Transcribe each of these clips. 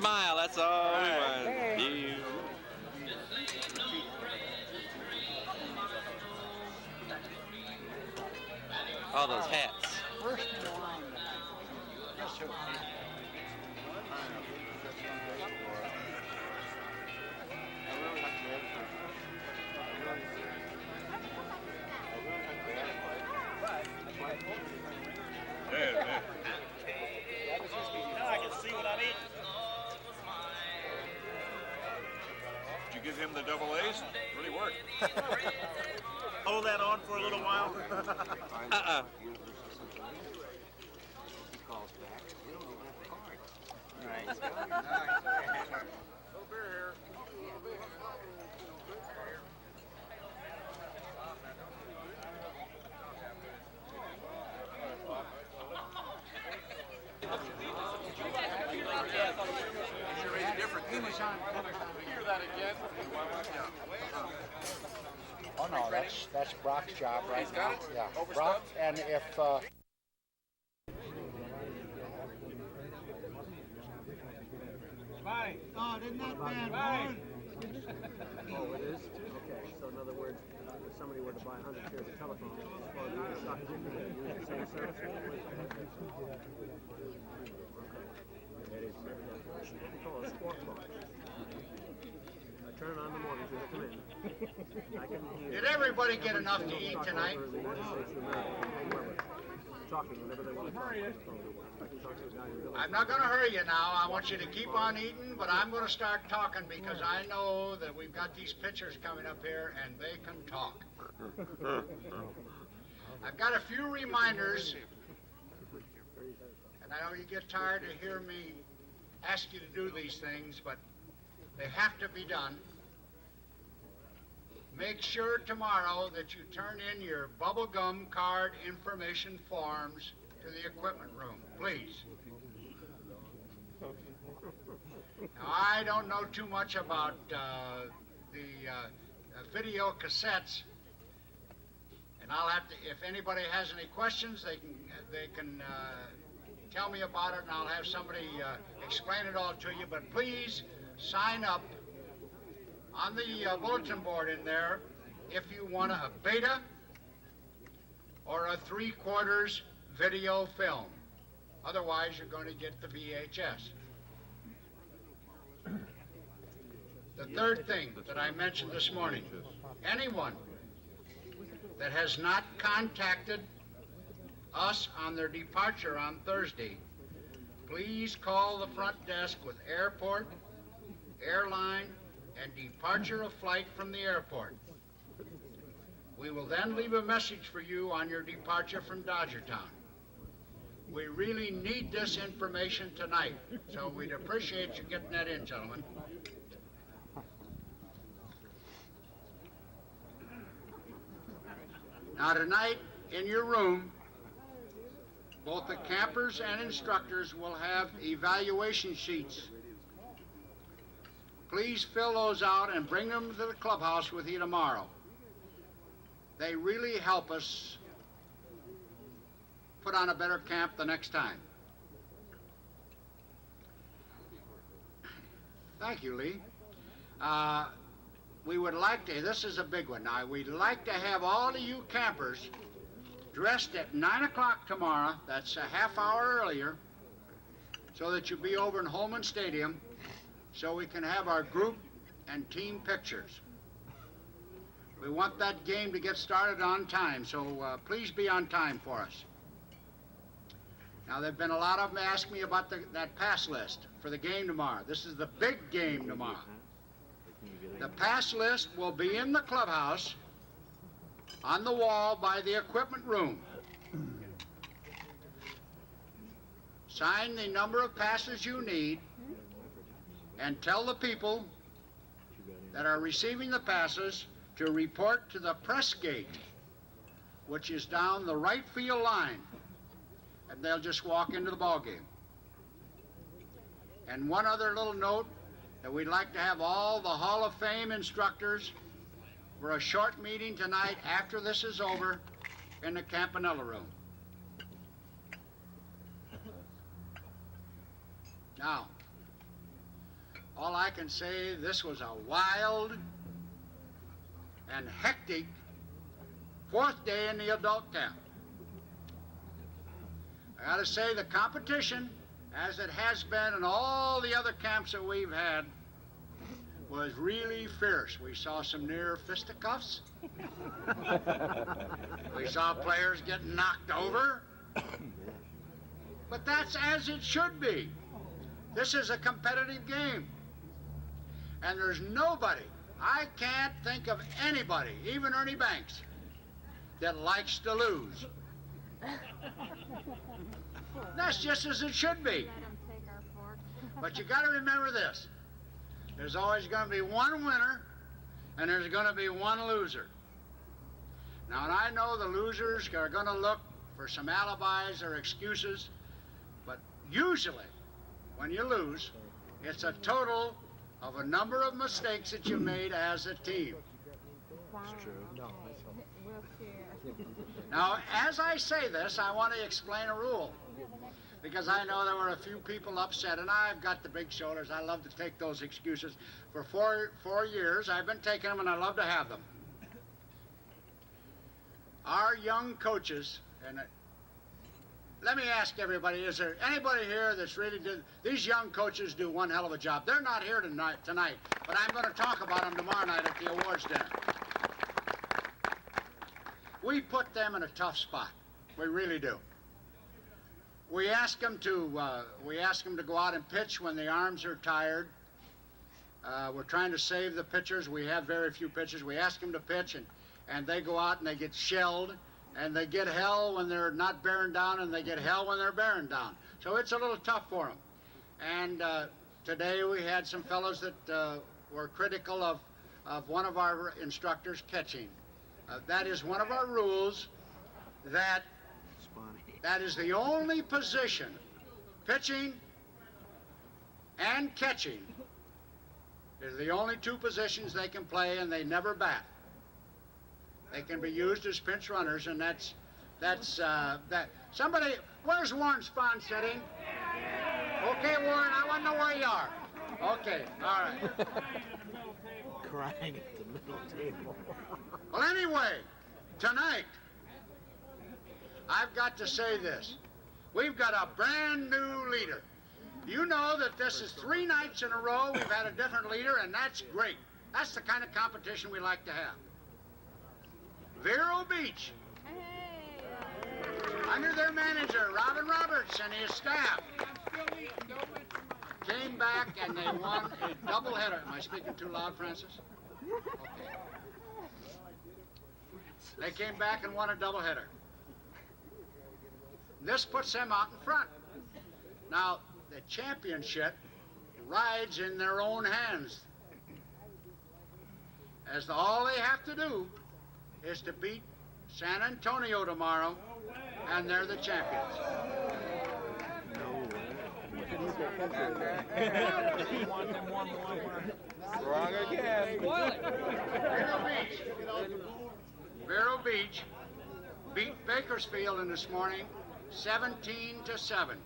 smile, that's all we want. You. All those hats. First in line tonight. Guess who? Now I can see what I'm eating. Did you give him the double A's? Really worked. Hold that on for a little while. He calls back. We don't even have a card. Right. Little beer here. Oh no, that's Brock's job right now. Yeah, Brock, and if Spahn. Oh, isn't that bad, Juan? Oh, it is? Okay, so in other words, if somebody were to buy 100 shares of telephone, or the stock ticker, they use the same service? It is. What we call a sport box. I turn it on in the mornings when I come in. I can hear. Did everybody get enough to eat tonight? Talking whenever they want to talk on the phone. I can talk to a guy in the village. I'm not going to hurry you now. I want you to keep on eating, but I'm going to start talking because I know that we've got these pitchers coming up here and they can talk. I've got a few reminders, and I know you get tired to hear me ask you to do these things, but they have to be done. Make sure tomorrow that you turn in your bubblegum card information forms to the equipment room, please. Now, I don't know too much about the video cassettes, and I'll have to, if anybody has any questions, they can tell me about it, and I'll have somebody explain it all to you, but please sign up on the bulletin board in there if you want a beta or a 3/4 video film. Otherwise, you're going to get the VHS. The third thing that I mentioned this morning, anyone that has not contacted us on their departure on Thursday, please call the front desk with airport, airline, and departure of flight from the airport. We will then leave a message for you on your departure from Dodgertown. We really need this information tonight, so we'd appreciate you getting that in, gentlemen. Now tonight, in your room, both the campers and instructors will have evaluation sheets. Please fill those out and bring them to the clubhouse with you tomorrow. They really help us put on a better camp the next time. Thank you, Lee. We would like to, this is a big one now, we'd like to have all of you campers dressed at 9 o'clock tomorrow, that's a half hour earlier, so that you'll be over in Holman Stadium, so we can have our group and team pictures. We want that game to get started on time, so please be on time for us. Now, there have been a lot of them ask me about that pass list for the game tomorrow. This is the big game tomorrow. The pass list will be in the clubhouse on the wall by the equipment room. Sign the number of passes you need and tell the people that are receiving the passes to report to the press gate, which is down the right field line, and they'll just walk into the ball game. And one other little note, that we'd like to have all the Hall of Fame instructors for a short meeting tonight after this is over in the Campanella room. Now, all I can say, this was a wild and hectic fourth day in the adult camp. I gotta say, the competition, as it has been in all the other camps that we've had, was really fierce. We saw some near fisticuffs. We saw players get knocked over. But that's as it should be. This is a competitive game. And there's nobody, I can't think of anybody, even Ernie Banks, that likes to lose. That's just as it should be. But you got to remember this. There's always going to be one winner, and there's going to be one loser. Now, and I know the losers are going to look for some alibis or excuses, but usually, when you lose, it's a total of a number of mistakes that you made as a team. It's true. No, Now, as I say this, I want to explain a rule, because I know there were a few people upset, and I've got the big shoulders. I love to take those excuses. For four years, I've been taking them, and I love to have them. Our young coaches, and let me ask everybody, is there anybody here that's really did, these young coaches do one hell of a job. They're not here tonight, but I'm going to talk about them tomorrow night at the awards dinner. We put them in a tough spot. We really do. We ask them to go out and pitch when the arms are tired. We're trying to save the pitchers. We have very few pitchers. We ask them to pitch, and they go out and they get shelled, and they get hell when they're not bearing down, and they get hell when they're bearing down. So it's a little tough for them. And today we had some fellows that were critical of one of our instructors catching. That is one of our rules, that is the only position, pitching and catching, is the only two positions they can play, and they never bat. They can be used as pinch runners, and that's that. Somebody, where's Warren Spahn sitting? Okay, Warren, I want to know where you are. Okay, all right. crying at the middle table. Well, anyway, tonight, I've got to say this. We've got a brand new leader. You know that this is 3 nights in a row we've had a different leader, and that's great. That's the kind of competition we like to have. Vero Beach, under their manager, Robin Roberts, and his staff, came back and they won a doubleheader. Am I speaking too loud, Francis? Okay. They came back and won a doubleheader. This puts them out in front. Now, the championship rides in their own hands. As all they have to do is to beat San Antonio tomorrow, and they're the champions. Wrong again. Vero Beach beat Bakersfield in this morning 17-7.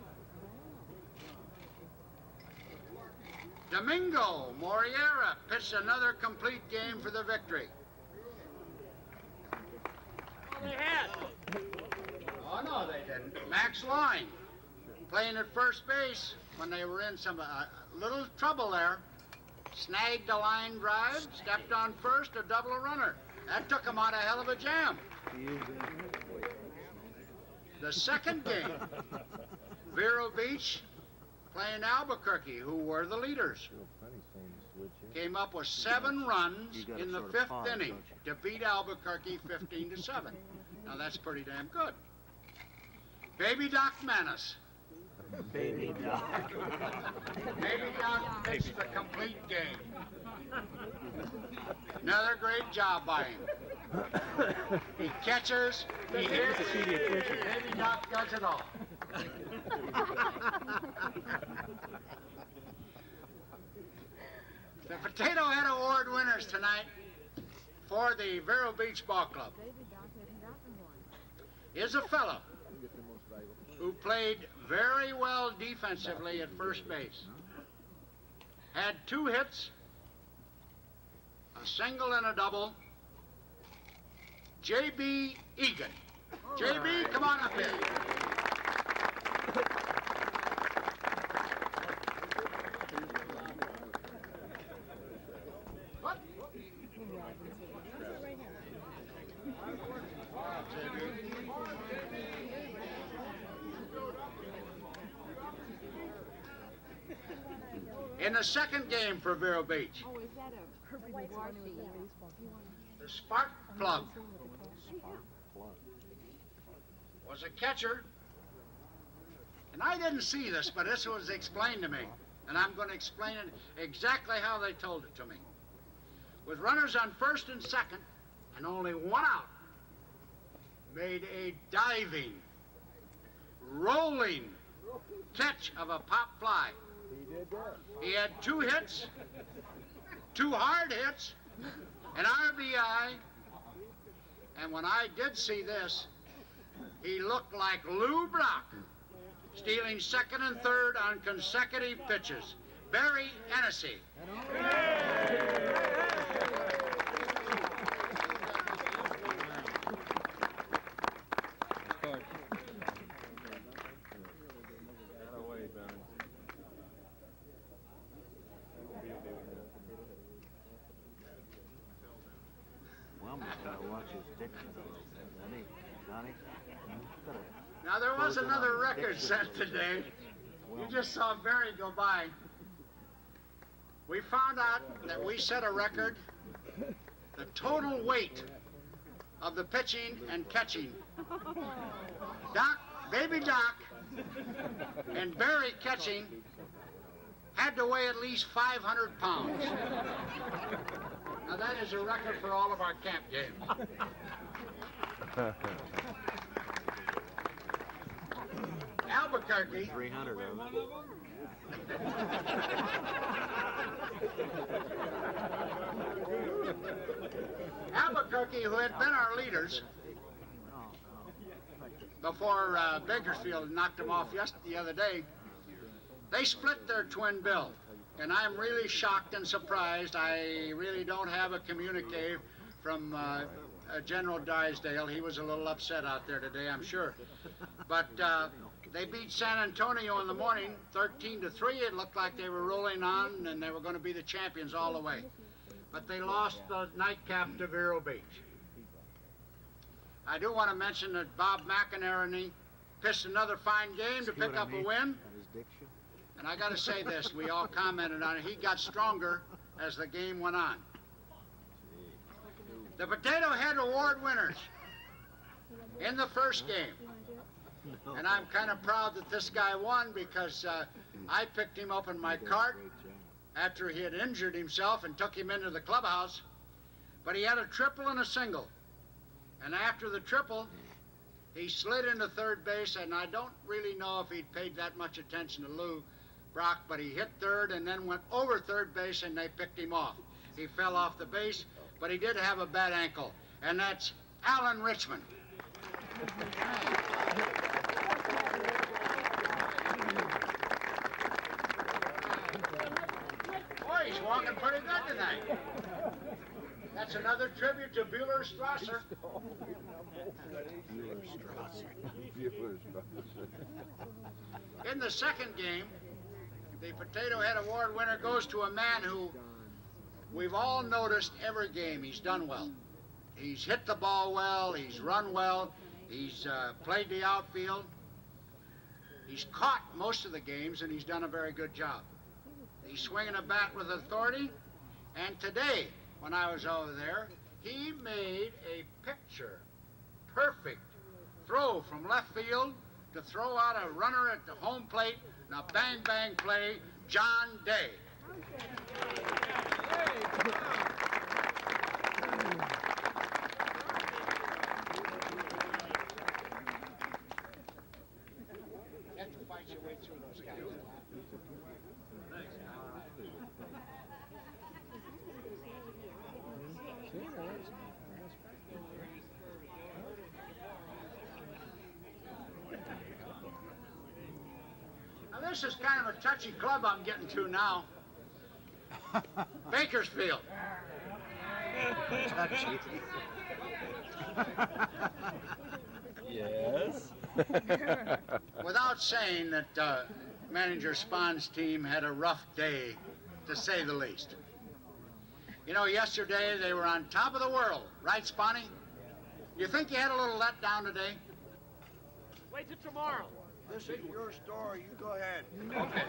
Domingo Moriera pitched another complete game for the victory. Oh, no, they didn't. Max Line, playing at first base when they were in some little trouble there, snagged a line drive, stepped on first, a double a runner. That took him out a hell of a jam. The second game, Vero Beach playing Albuquerque, who were the leaders, came up with 7 runs in the 5th inning to beat Albuquerque 15-7. Now that's pretty damn good. Baby Doc Manis. Baby Doc. Baby Doc pitched the complete game. Another great job by him. He catches, he hits, Baby Doc does it all. The Potato Head Award winners tonight for the Vero Beach Ball Club is a fellow who played very well defensively at first base. had 2 hits, a single and a double. J.B. Egan. J.B., come on up here. What? In the second game for Vero Beach, Oh, is that a the Spark Plug was a catcher, and I didn't see this, but this was explained to me, and I'm going to explain it exactly how they told it to me. With runners on first and second, and only 1 out, made a diving, rolling catch of a pop fly. He had 2 hits, 2 hard hits, an RBI, and when I did see this, he looked like Lou Brock, stealing second and third on consecutive pitches. Barry Hennessy. Now, there was another record set today. You just saw Barry go by. We found out that we set a record, the total weight of the pitching and catching. Doc, baby Doc, and Barry catching had to weigh at least 500 pounds. Now, that is a record for all of our camp games. Albuquerque. 300 of them. Albuquerque, who had been our leaders before Bakersfield knocked them off the other day, they split their twin bill. And I'm really shocked and surprised. I really don't have a communique from General Drysdale. He was a little upset out there today, I'm sure. But they beat San Antonio in the morning, 13-3. It looked like they were rolling on and they were going to be the champions all the way. But they lost the nightcap to Vero Beach. I do want to mention that Bob McInerney pitched another fine game to pick up a win. And I got to say this, we all commented on it. He got stronger as the game went on. The Potato Head Award winners in the first game. And I'm kind of proud that this guy won because I picked him up in my cart after he had injured himself and took him into the clubhouse. But he had a triple and a single. And after the triple, he slid into third base, and I don't really know if he'd paid that much attention to Lou Brock, but he hit third and then went over third base, and they picked him off. He fell off the base, but he did have a bad ankle, and that's Alan Richmond. Boy, he's walking pretty good tonight. That's another tribute to Bueller Strasser. In the second game, the Potato Head Award winner goes to a man who we've all noticed every game he's done well. He's hit the ball well, he's run well, he's played the outfield. He's caught most of the games, and he's done a very good job. He's swinging a bat with authority, and today, when I was over there, he made a picture perfect throw from left field to throw out a runner at the home plate in a bang-bang play, John Day. You have to fight your way through those guys. Now, this is kind of a touchy club I'm getting to now. Bakersfield. Yes. Without saying that manager Spahn's team had a rough day, to say the least. You know, yesterday they were on top of the world, right, Spahny? You think you had a little letdown today? Wait till tomorrow. This is your story. You go ahead. Okay.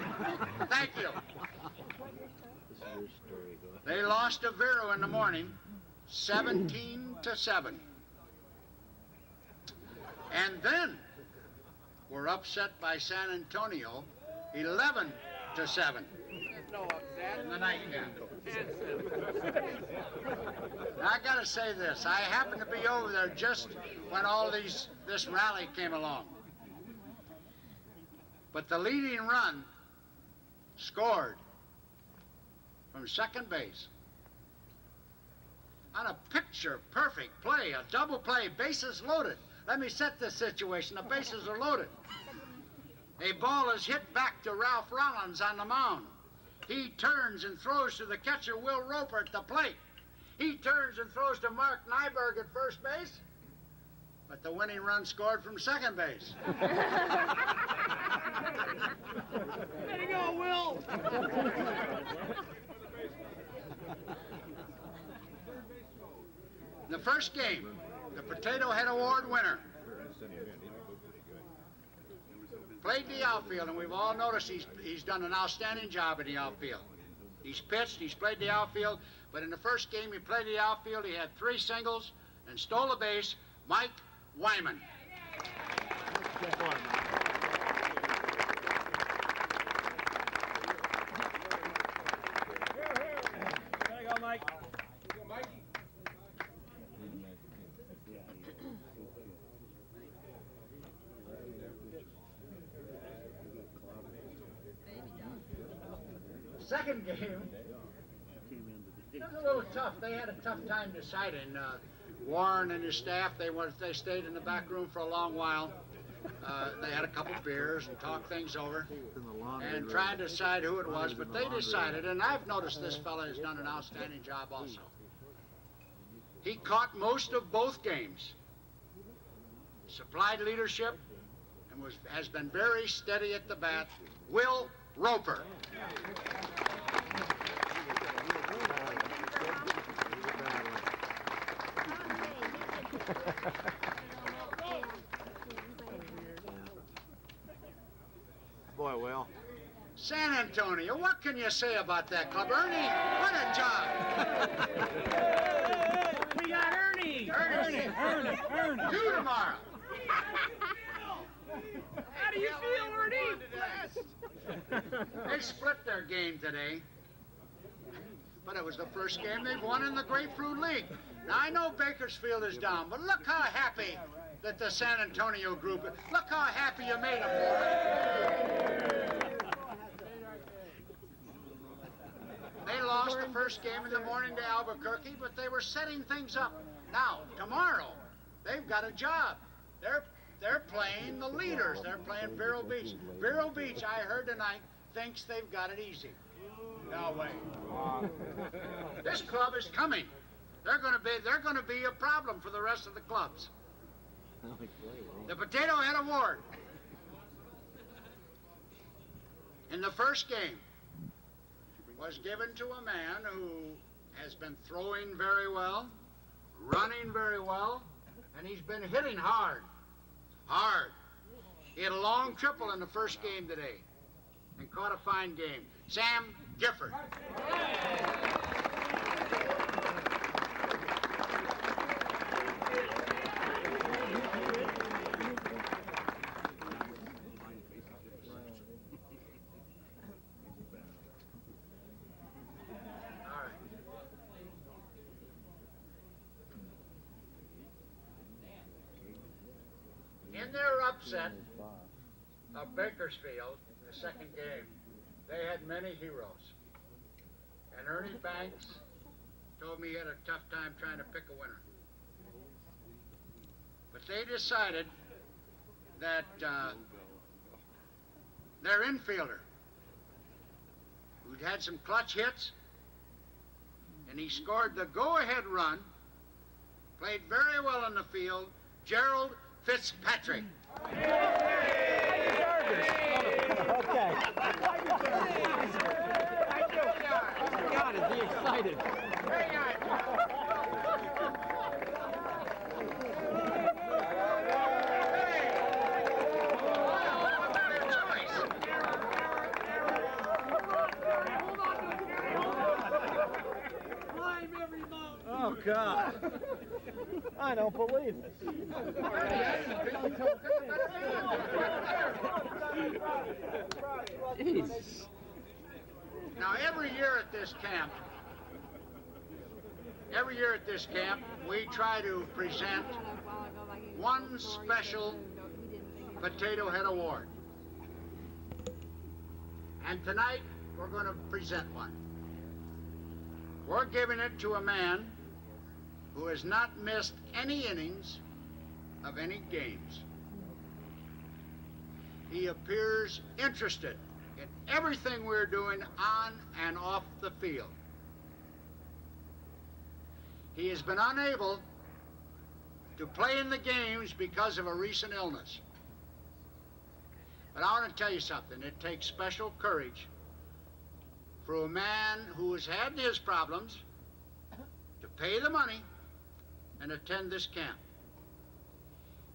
Thank you. They lost to Vero in the morning, 17-7. And then were upset by San Antonio, 11-7. In the nightcap. Now, I gotta say this. I happened to be over there just when this rally came along. But the leading run scored from second base on a picture-perfect play, a double play, bases loaded. Let me set this situation. The bases are loaded. A ball is hit back to Ralph Rollins on the mound. He turns and throws to the catcher, Will Roper, at the plate. He turns and throws to Mark Nyberg at first base. But the winning run scored from second base. Way to go, Will! The first game, the Potato Head Award winner played the outfield, and we've all noticed he's done an outstanding job in the outfield. He's pitched, he's played the outfield, but in the first game he played the outfield, he had 3 singles and stole a base, Mike Wyman. There you go, Mike. Second game, it was a little tough. They had a tough time deciding. Warren and his staff, they stayed in the back room for a long while. They had a couple beers and talked things over and tried to decide who it was, but they decided, and I've noticed this fella has done an outstanding job also. He caught most of both games, supplied leadership, and has been very steady at the bat. Will Roper. Boy, Will. San Antonio, what can you say about that club? Ernie, what a job. We got Ernie! Ernie. You tomorrow. How do you feel, Ernie? They split their game today, but it was the first game they've won in the Grapefruit League. Now, I know Bakersfield is down, but look how happy that the San Antonio group is. Look how happy you made them for it. They lost the first game in the morning to Albuquerque, but they were setting things up. Now, tomorrow, they've got a job. They're playing the leaders. They're playing Vero Beach. Vero Beach, I heard tonight, thinks they've got it easy. No way. This club is coming. They're going to be a problem for the rest of the clubs. The Potato Head Award in the first game was given to a man who has been throwing very well, running very well, and he's been hitting hard. Hard. He had a long triple in the first game today and caught a fine game. Sam Gifford. In their upset of Bakersfield, the second game, they had many heroes. And Ernie Banks told me he had a tough time trying to pick a winner. But they decided that their infielder, who'd had some clutch hits, and he scored the go-ahead run, played very well in the field, Gerald Fitzpatrick. Okay. God, is he excited? Oh, God. I don't believe it. Jeez. Now, every year at this camp, we try to present one special Potato Head Award. And tonight, we're going to present one. We're giving it to a man who has not missed any innings of any games. He appears interested in everything we're doing on and off the field. He has been unable to play in the games because of a recent illness. But I want to tell you something. It takes special courage for a man who has had his problems to pay the money and attend this camp.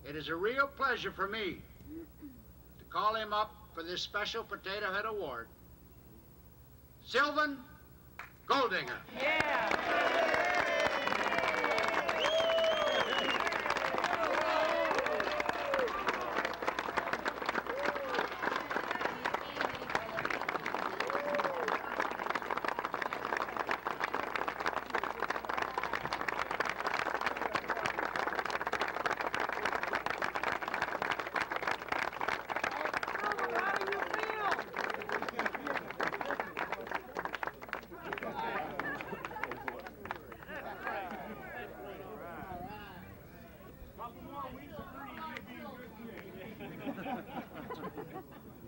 It is a real pleasure for me to call him up for this special Potato Head Award. Sylvan Goldinger.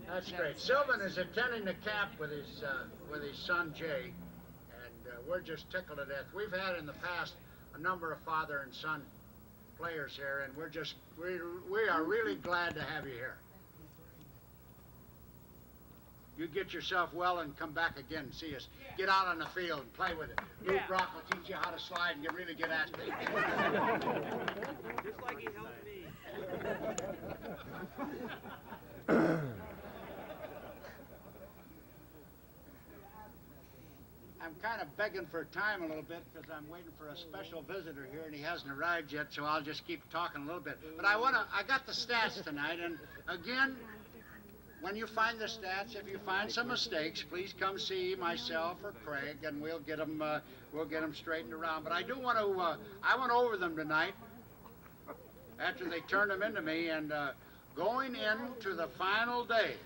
That's great. Sylvan is attending the camp with his son Jay, and we're just tickled to death. We've had in the past a number of father and son players here, and we are really glad to have you here. You get yourself well and come back again and see us. Get out on the field and play with it. Lou Brock will teach you how to slide and really get athletes. Just like he helped me. I'm kind of begging for time a little bit because I'm waiting for a special visitor here and he hasn't arrived yet, so I'll just keep talking a little bit. But I got the stats tonight, and again, when you find the stats, if you find some mistakes, please come see myself or Craig, and we'll get them straightened around. But I do want to I went over them tonight after they turned them into me, and going into the final day,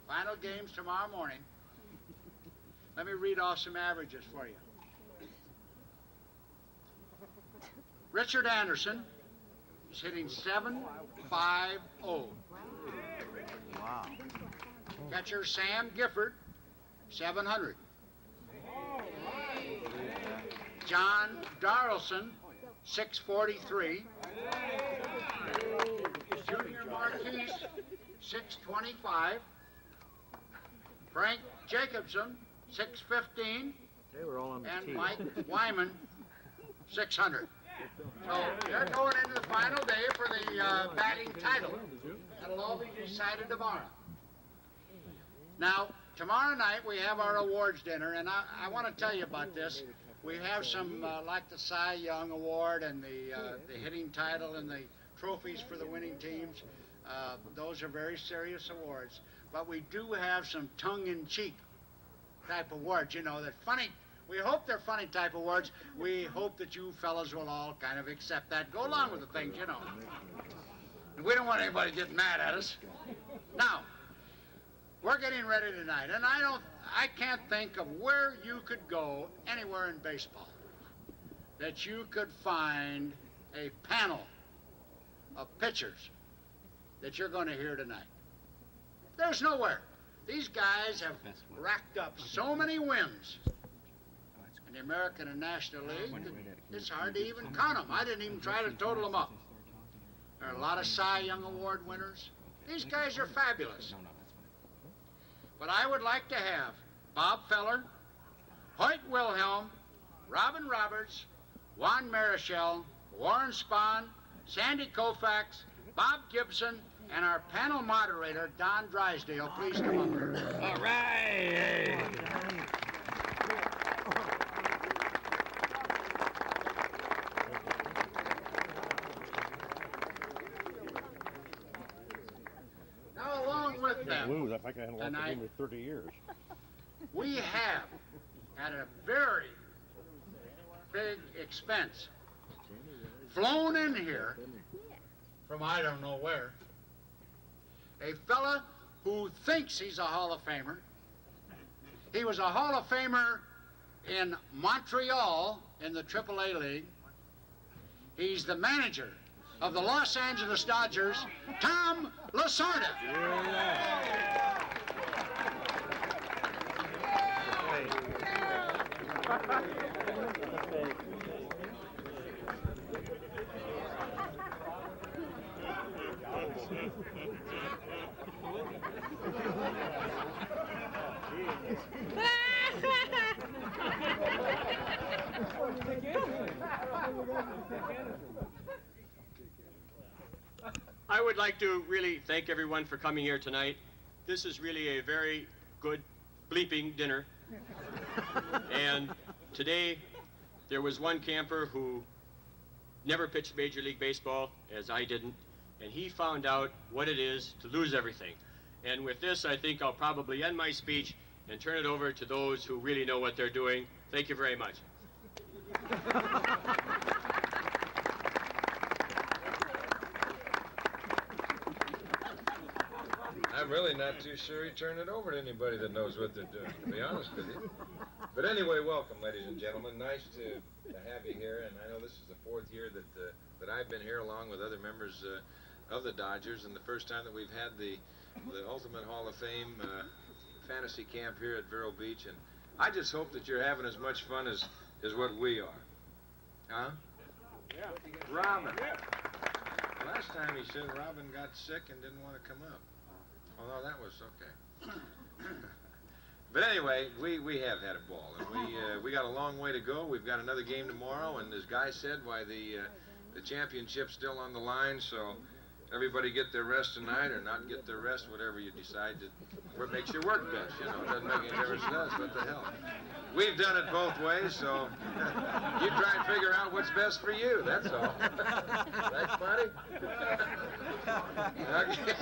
final games tomorrow morning. Let me read off some averages for you. Richard Anderson is hitting .750. Wow. Catcher Sam Gifford, 700. John Darlson, 643. Junior Marquise, 625. Frank Jacobson, 615. They were all on the And tee. Mike Wyman, 600. So they're going into the final day for the batting title. That'll all be decided tomorrow. Now, tomorrow night we have our awards dinner, and I want to tell you about this. We have some like the Cy Young Award and the hitting title and the trophies for the winning teams. Those are very serious awards. But we do have some tongue-in-cheek type awards, you know, that funny. We hope they're funny type awards. We hope that you fellas will all kind of accept that. Go along with the things, you know. And we don't want anybody getting mad at us. Now, we're getting ready tonight, and I can't think of where you could go anywhere in baseball that you could find a panel of pitchers that you're going to hear tonight. There's nowhere. These guys have racked up so many wins in the American and National League, it's hard to even count them. I didn't even try to total them up. There are a lot of Cy Young Award winners. These guys are fabulous. But I would like to have Bob Feller, Hoyt Wilhelm, Robin Roberts, Juan Marichal, Warren Spahn, Sandy Koufax, Bob Gibson, and our panel moderator, Don Drysdale. Please come up here. All right. Now, along with them, Lose. I think I hadn't lost a game in 30 years. we have, at a very big expense, flown in here from I don't know where, a fella who thinks he's a Hall of Famer. He was a Hall of Famer in Montreal in the AAA League. He's the manager of the Los Angeles Dodgers, Tom Lasorda. I would like to really thank everyone for coming here tonight. This is really a very good bleeping dinner. And today, there was one camper who never pitched Major League Baseball, as I didn't, and he found out what it is to lose everything. And with this, I think I'll probably end my speech and turn it over to those who really know what they're doing. Thank you very much. I'm really not too sure he turned it over to anybody that knows what they're doing, to be honest with you. But anyway, welcome, ladies and gentlemen. Nice to have you here, and I know this is the fourth year that I've been here along with other members of the Dodgers, and the first time that we've had the Ultimate Hall of Fame fantasy camp here at Vero Beach, and I just hope that you're having as much fun as what we are. Huh? Yeah. Robin. Yeah. Last time he said Robin got sick and didn't want to come up. Oh, no, that was okay. But anyway, we have had a ball, and we got a long way to go. We've got another game tomorrow, and as Guy said, why the championship's still on the line, so everybody get their rest tonight or not get their rest, whatever you decide what makes your work best, you know. It doesn't make any difference to us, what the hell. We've done it both ways, so you try and figure out what's best for you, that's all. Right, buddy? Okay.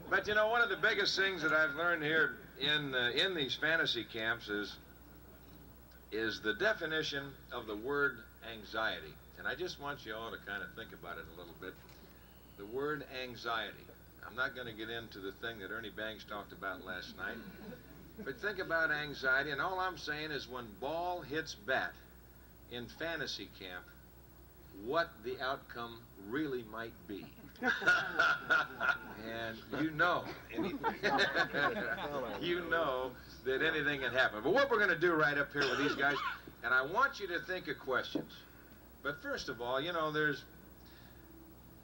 But you know, one of the biggest things that I've learned here in these fantasy camps is the definition of the word anxiety. And I just want you all to kind of think about it a little bit. The word anxiety. I'm not going to get into the thing that Ernie Banks talked about last night. But think about anxiety, and all I'm saying is when ball hits bat in fantasy camp, what the outcome really might be. And you know that anything can happen. But what we're going to do right up here with these guys, and I want you to think of questions. But first of all, you know, there's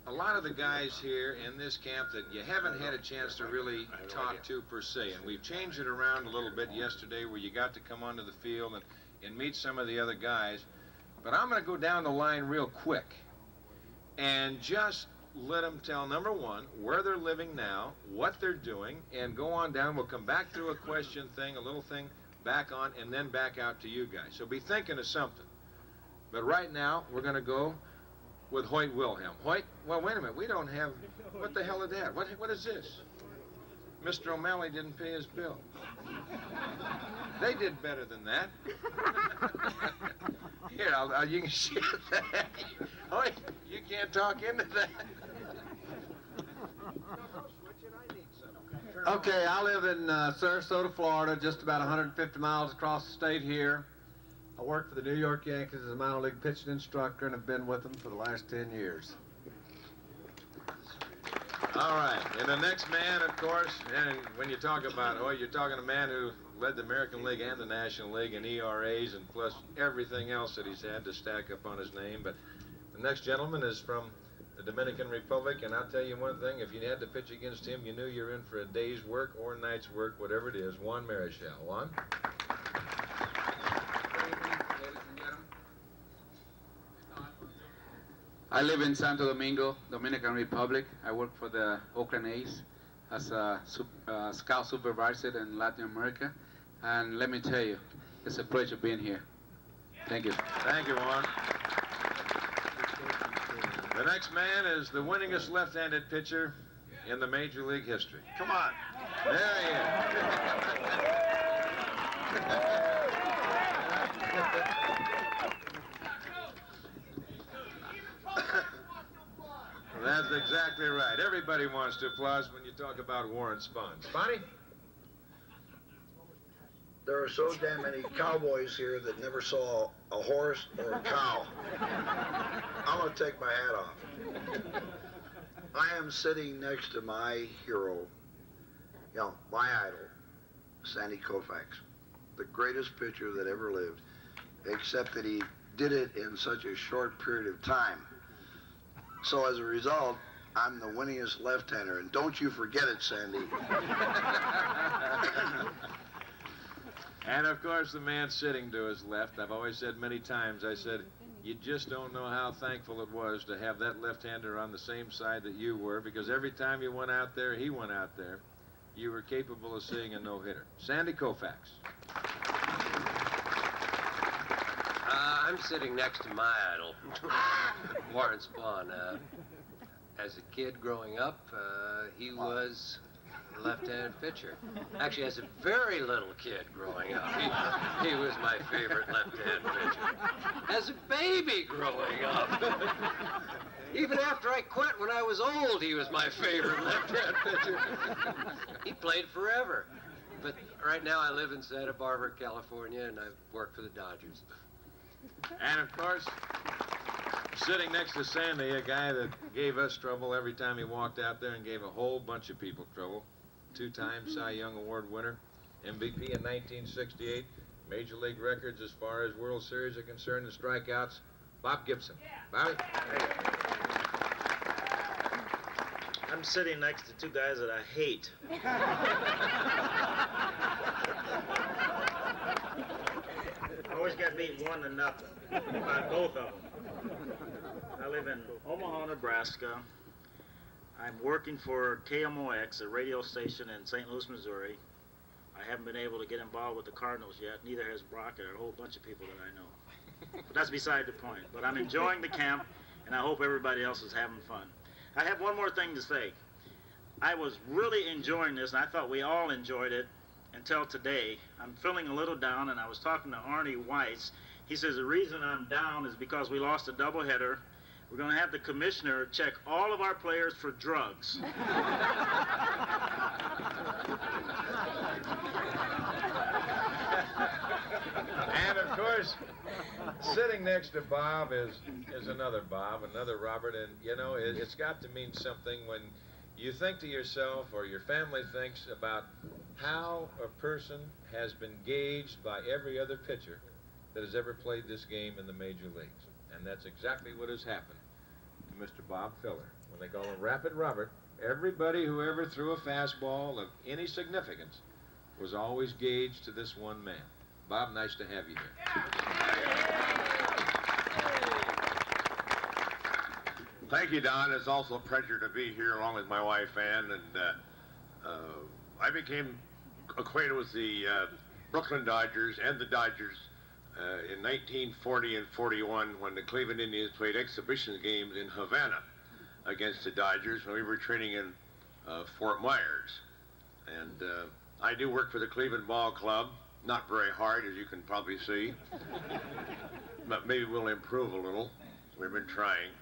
a lot of the guys here in this camp that you haven't had a chance to really talk to per se. And we've changed it around a little bit yesterday where you got to come onto the field and meet some of the other guys. But I'm going to go down the line real quick and just let them tell, number one, where they're living now, what they're doing, and go on down. We'll come back through a question thing, a little thing, back on, and then back out to you guys. So be thinking of something. But right now, we're going to go with Hoyt Wilhelm. Hoyt, well, wait a minute. We don't have, what the hell is that? What is this? Mr. O'Malley didn't pay his bill. They did better than that. Here, you can share that. Hoyt, you can't talk into that. Okay, I live in Sarasota, Florida, just about 150 miles across the state here. I work for the New York Yankees as a minor league pitching instructor and have been with them for the last 10 years. All right, and the next man, of course, and when you talk about Hoyt, you're talking a man who led the American League and the National League in ERAs, and plus everything else that he's had to stack up on his name. But the next gentleman is from the Dominican Republic, and I'll tell you one thing, if you had to pitch against him, you knew you were in for a day's work or night's work, whatever it is. Juan Marichal. Juan? I live in Santo Domingo, Dominican Republic. I work for the Oakland A's as a scout supervisor in Latin America. And let me tell you, it's a pleasure being here. Thank you. Thank you, Juan. The next man is the winningest left-handed pitcher in the Major League history. Come on. There he is. That's exactly right. Everybody wants to applaud when you talk about Warren Spahn. Spahny? There are so damn many cowboys here that never saw a horse or a cow. I'm going to take my hat off. I am sitting next to my hero, my idol, Sandy Koufax, the greatest pitcher that ever lived, except that he did it in such a short period of time. So as a result, I'm the winningest left-hander, and don't you forget it, Sandy. And of course, the man sitting to his left, I've always said many times, I said, you just don't know how thankful it was to have that left-hander on the same side that you were, because every time you went out there, he went out there. You were capable of seeing a no-hitter. Sandy Koufax. I'm sitting next to my idol, Warren Spahn. As a kid growing up, he was a left-handed pitcher. Actually, as a very little kid growing up, he was my favorite left-handed pitcher. As a baby growing up, even after I quit when I was old, he was my favorite left-handed pitcher. He played forever. But right now I live in Santa Barbara, California, and I work for the Dodgers. And of course, sitting next to Sandy, a guy that gave us trouble every time he walked out there and gave a whole bunch of people trouble. Two-time Cy Young Award winner, MVP in 1968, Major League records as far as World Series are concerned and strikeouts, Bob Gibson. Bobby? I'm sitting next to two guys that I hate. I always got beat 1-0 by both of them. I live in Omaha, Nebraska. I'm working for KMOX, a radio station in St. Louis, Missouri. I haven't been able to get involved with the Cardinals yet. Neither has Brockett or a whole bunch of people that I know. But that's beside the point. But I'm enjoying the camp, and I hope everybody else is having fun. I have one more thing to say. I was really enjoying this, and I thought we all enjoyed it until today. I'm feeling a little down, and I was talking to Arnie Weiss. He says the reason I'm down is because we lost a doubleheader. We're going to have the commissioner check all of our players for drugs. And of course, sitting next to Bob is another Bob, another Robert, and you know, it's got to mean something when you think to yourself or your family thinks about how a person has been gauged by every other pitcher that has ever played this game in the major leagues. And that's exactly what has happened to Mr. Bob Filler. When they call him Rapid Robert, everybody who ever threw a fastball of any significance was always gauged to this one man. Bob, nice to have you here. Thank you, Don. It's also a pleasure to be here along with my wife, Ann. And I became acquainted with the Brooklyn Dodgers and the Dodgers in 1940 and 41 when the Cleveland Indians played exhibition games in Havana against the Dodgers when we were training in Fort Myers. And I do work for the Cleveland Ball Club. Not very hard, as you can probably see. But maybe we'll improve a little. We've been trying,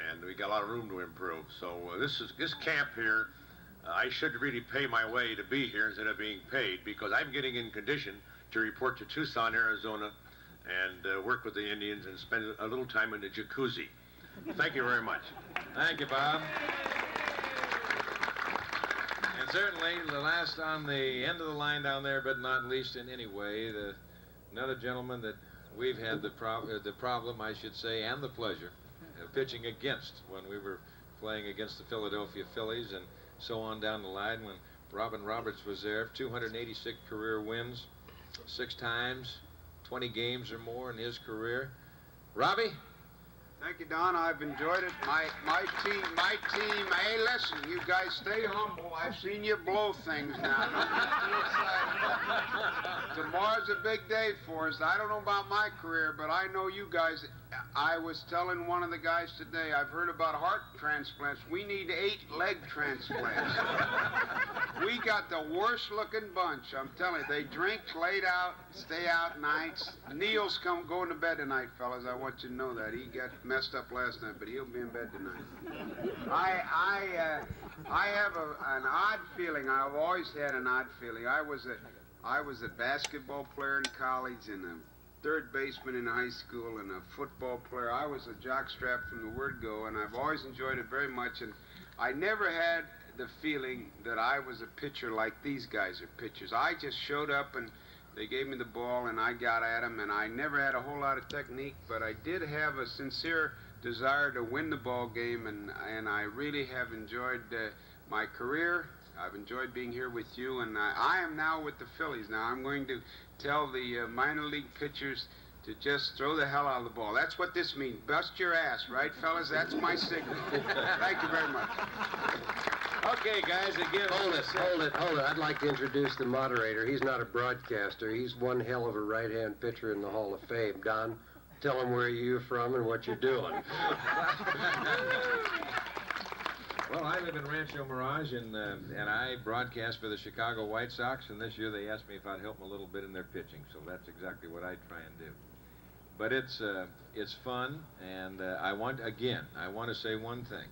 and we got a lot of room to improve. So this camp here, I should really pay my way to be here instead of being paid, because I'm getting in condition to report to Tucson, Arizona, and work with the Indians and spend a little time in the jacuzzi. Thank you very much. Thank you, Bob. And certainly, the last on the end of the line down there, but not least in any way, another gentleman that we've had the problem, I should say, and the pleasure of pitching against when we were playing against the Philadelphia Phillies and so on down the line when Robin Roberts was there. 286 career wins, 6 times, 20 games or more in his career. Robbie? Thank you, Don. I've enjoyed it. My team, hey, listen, you guys stay humble. I've seen you blow things now. Tomorrow's a big day for us. I don't know about my career, but I know you guys. I was telling one of the guys today, I've heard about heart transplants. We need 8 leg transplants. We got the worst looking bunch, I'm telling you. They drink late out, stay out nights. Neil's going to bed tonight, fellas. I want you to know that. He got messed up last night, but he'll be in bed tonight. I have an odd feeling. I've always had an odd feeling. I was a basketball player in college and a third baseman in high school and a football player. I was a jockstrap from the word go, and I've always enjoyed it very much. And I never had the feeling that I was a pitcher like these guys are pitchers. I just showed up and they gave me the ball and I got at them, and I never had a whole lot of technique, but I did have a sincere desire to win the ball game, and I really have enjoyed my career. I've enjoyed being here with you, and I am now with the Phillies. Now I'm going to tell the minor league pitchers to just throw the hell out of the ball. That's what this means. Bust your ass, right, fellas? That's my signal. Thank you very much. Okay, guys, again. Hold it. I'd like to introduce the moderator. He's not a broadcaster. He's one hell of a right-hand pitcher in the Hall of Fame. Don, tell him where you're from and what you're doing. Well, I live in Rancho Mirage, and I broadcast for the Chicago White Sox, and this year they asked me if I'd help them a little bit in their pitching, so that's exactly what I try and do. But it's fun, and I want to say one thing.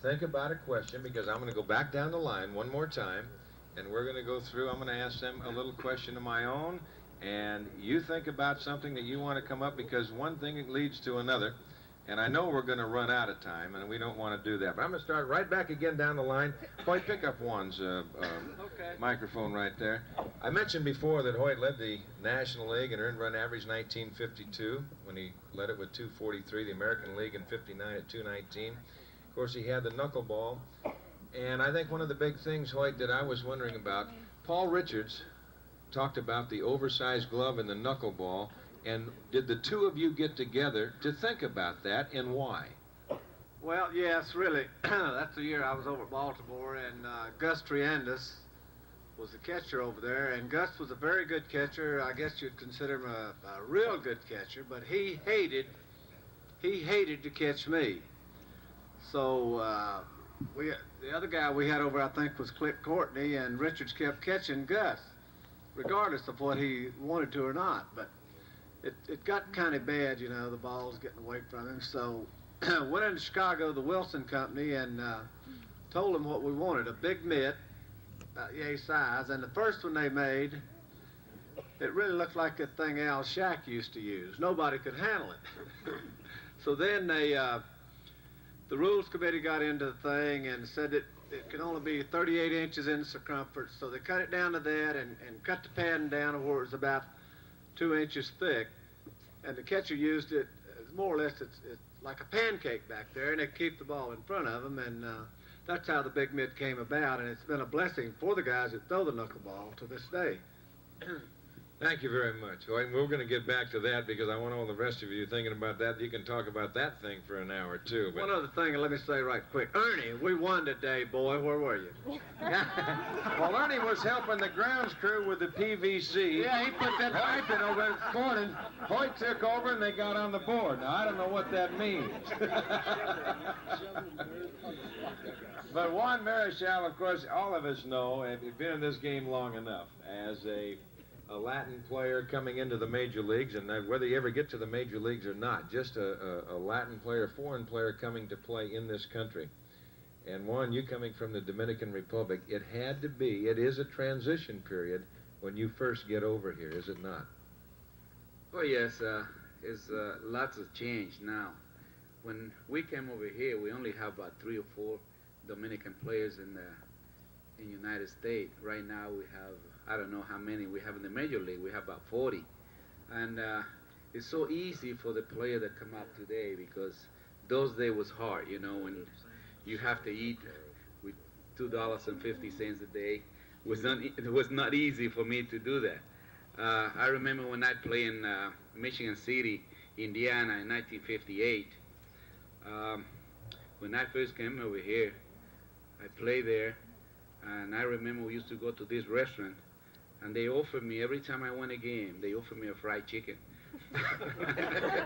Think about a question, because I'm going to go back down the line one more time, and we're going to go through. I'm going to ask them a little question of my own, and you think about something that you want to come up, because one thing leads to another. And I know we're going to run out of time, and we don't want to do that. But I'm going to start right back again down the line. Hoyt, pick up Juan's microphone right there. I mentioned before that Hoyt led the National League in earned run average 1952 when he led it with 243, the American League in 59 at 219. Of course, he had the knuckleball. And I think one of the big things, Hoyt, that I was wondering about, Paul Richards talked about the oversized glove and the knuckleball. And did the two of you get together to think about that, and why? Well, yes, really. That's the year I was over at Baltimore, and Gus Triandis was the catcher over there, and Gus was a very good catcher. I guess you'd consider him a real good catcher, but he hated to catch me. So the other guy we had over, I think, was Click Courtney, and Richards kept catching Gus, regardless of what he wanted to or not. But it got kind of bad, you know, the ball's getting away from him. So went into Chicago, the Wilson Company, and told them what we wanted, a big mitt, about yay size. And the first one they made, it really looked like the thing Al Shack used to use. Nobody could handle it. So then the Rules Committee got into the thing and said that it could only be 38 inches in circumference. So they cut it down to that and cut the padding down to where it was about 2 inches thick, and the catcher used it more or less. It's like a pancake back there, and they keep the ball in front of them, and that's how the big mitt came about, and it's been a blessing for the guys that throw the knuckleball to this day. Thank you very much. Well, we're going to get back to that, because I want all the rest of you thinking about that. You can talk about that thing for an hour, too. But... One other thing, and let me say right quick. Ernie, we won today, boy. Where were you? Well, Ernie was helping the grounds crew with the PVC. Yeah, he put that pipe in over this morning. Hoyt took over, and they got on the board. Now, I don't know what that means. But Juan Marichal, of course, all of us know, if you've been in this game long enough, as a Latin player coming into the major leagues, and whether you ever get to the major leagues or not, just a Latin player, foreign player coming to play in this country. And Juan, you coming from the Dominican Republic, it is a transition period when you first get over here, is it not? Oh, yes, it's lots of change now. When we came over here, we only have about 3 or 4 Dominican players in United States. Right now we have, I don't know how many we have in the Major League. We have about 40. And it's so easy for the player that come out today because those days was hard, you know, when you have to eat with $2.50 a day. It was not easy for me to do that. I remember when I played in Michigan City, Indiana in 1958. When I first came over here, I played there, and I remember we used to go to this restaurant, and they offered me, every time I won a game, they offered me a fried chicken.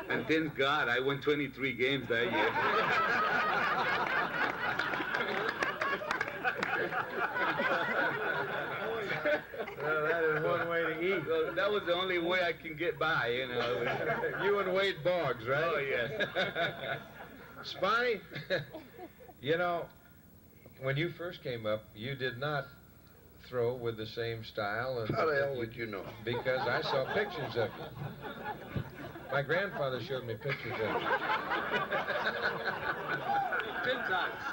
And thank God I won 23 games that year. Well, that is one way to eat. So that was the only way I can get by, you know. You and Wade Boggs, right? Oh, yes. Spahn, you know, when you first came up, you did not throw with the same style. And How the hell would you know? Because I saw pictures of you. My grandfather showed me pictures of you. 10 times.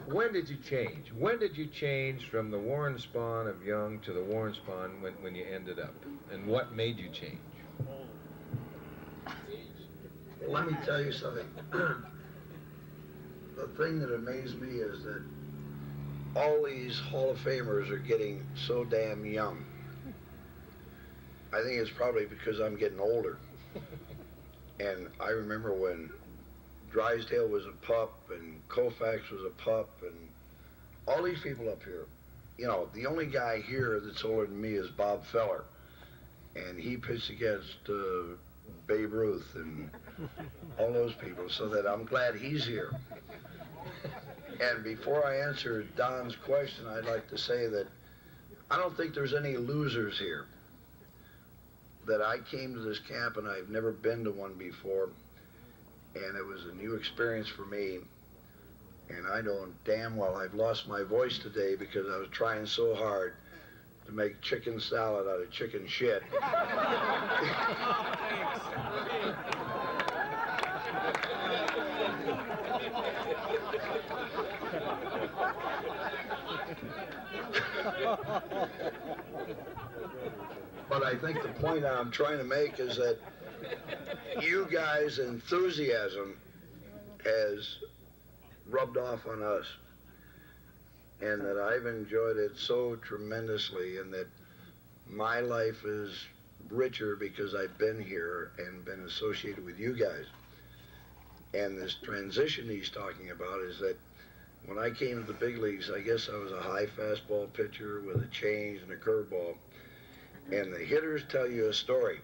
When did you change? When did you change from the Warren Spahn of young to the Warren Spahn when you ended up? And what made you change? Let me tell you something. The thing that amazed me is that all these Hall of Famers are getting so damn young. I think it's probably because I'm getting older. And I remember when Drysdale was a pup and Koufax was a pup and all these people up here. You know, the only guy here that's older than me is Bob Feller. And he pitched against Babe Ruth and all those people, so that I'm glad he's here. And before I answer Don's question, I'd like to say that I don't think there's any losers here. That I came to this camp and I've never been to one before, and it was a new experience for me. And I know damn well I've lost my voice today because I was trying so hard to make chicken salad out of chicken shit. But I think the point I'm trying to make is that you guys' enthusiasm has rubbed off on us, and that I've enjoyed it so tremendously, and that my life is richer because I've been here and been associated with you guys. And this transition he's talking about is that when I came to the big leagues, I guess I was a high fastball pitcher with a change and a curveball. And the hitters tell you a story.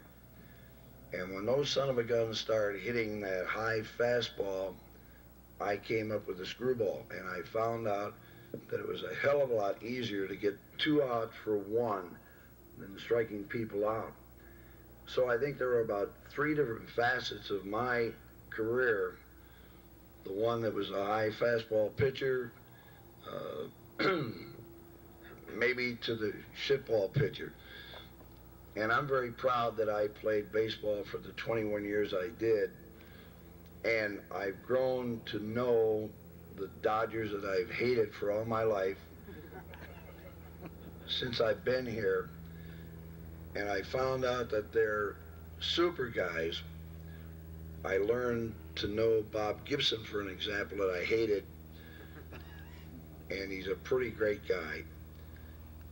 And when those son of a guns started hitting that high fastball, I came up with a screwball. And I found out that it was a hell of a lot easier to get 2 outs for 1 than striking people out. So I think there were about 3 different facets of my career. The one that was a high fastball pitcher, maybe to the shitball pitcher. And I'm very proud that I played baseball for the 21 years I did. And I've grown to know the Dodgers that I've hated for all my life since I've been here. And I found out that they're super guys. I learned to know Bob Gibson, for an example, that I hated. And he's a pretty great guy.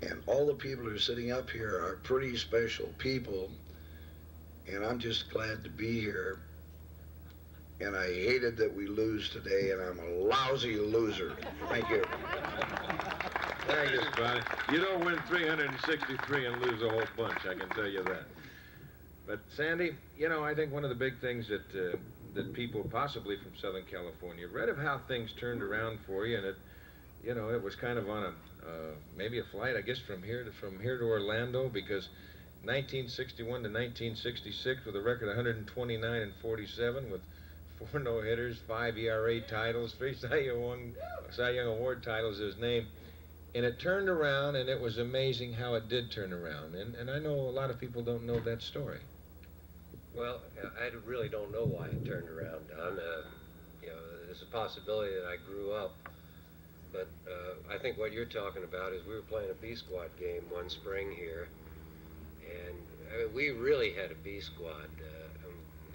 And all the people who are sitting up here are pretty special people. And I'm just glad to be here. And I hated that we lose today, and I'm a lousy loser. Thank you. Thank you, Spahn. You don't win 363 and lose a whole bunch, I can tell you that. But, Sandy, you know, I think one of the big things that people, possibly from Southern California, read of how things turned around for you, and it, you know, it was kind of on a, maybe a flight, I guess, from here to Orlando, because 1961 to 1966 with a record of 129 and 47 with 4 no-hitters, 5 ERA titles, 3 Cy Young Award titles to his name. And it turned around, and it was amazing how it did turn around. And I know a lot of people don't know that story. Well, I really don't know why it turned around, Don. there's a possibility that I grew up. But I think what you're talking about is we were playing a B squad game one spring here, and we really had a B squad.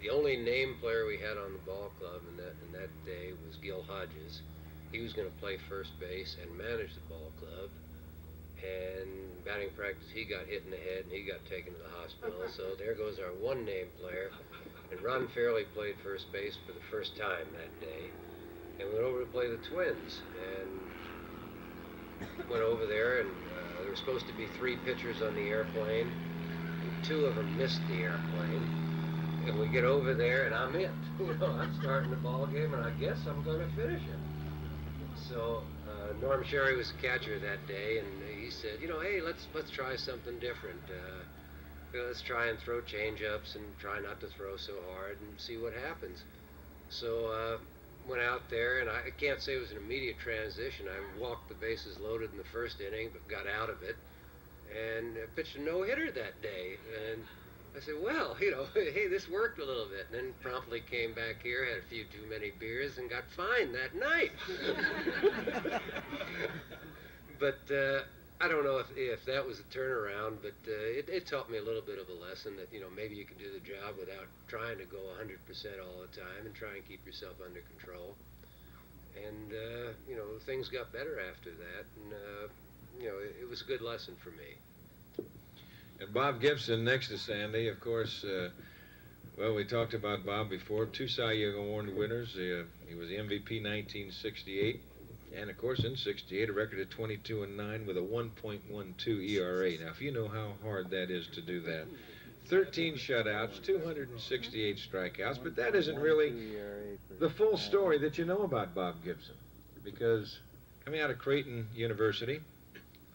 The only name player we had on the ball club in that day was Gil Hodges. He was going to play first base and manage the ball club. And batting practice, he got hit in the head and he got taken to the hospital. So there goes our one name player. And Ron Fairley played first base for the first time that day. And went over to play the Twins. And went over there, and there were supposed to be 3 pitchers on the airplane. And 2 of them missed the airplane. And we get over there, and I'm it. I'm starting the ball game, and I guess I'm going to finish it. So Norm Sherry was the catcher that day, and he said, hey, let's try something different. Let's try and throw change-ups and try not to throw so hard and see what happens. So went out there, and I can't say it was an immediate transition. I walked the bases loaded in the first inning, but got out of it, and pitched a no-hitter that day. And I said, well, hey, this worked a little bit. And then promptly came back here, had a few too many beers, and got fined that night. But I don't know if that was a turnaround, but it taught me a little bit of a lesson that, maybe you can do the job without trying to go 100% all the time and try and keep yourself under control. And, things got better after that, and, it was a good lesson for me. And Bob Gibson, next to Sandy, of course, well, we talked about Bob before. 2 Cy Young Award winners. He was the MVP 1968. And, of course, in 68, a record of 22-9 with a 1.12 ERA. Now, if you know how hard that is to do that. 13 shutouts, 268 strikeouts. But that isn't really the full story that you know about Bob Gibson. Because coming out of Creighton University,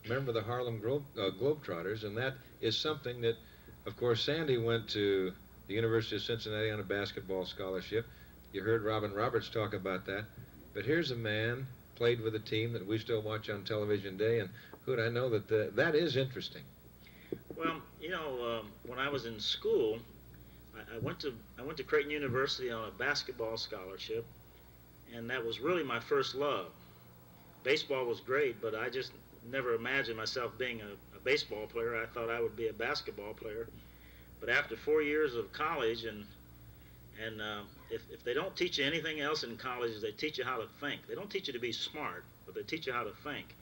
member of the Harlem Globetrotters, and that is something that, of course, Sandy went to the University of Cincinnati on a basketball scholarship. You heard Robin Roberts talk about that. But here's a man, played with a team that we still watch on television today, and Hoot, I know that that is interesting. Well, when I was in school, I went to Creighton University on a basketball scholarship, and that was really my first love. Baseball was great, but I just never imagined myself being a baseball player. I thought I would be a basketball player. But after 4 years of college, and if they don't teach you anything else in college, they teach you how to think. They don't teach you to be smart, but they teach you how to think.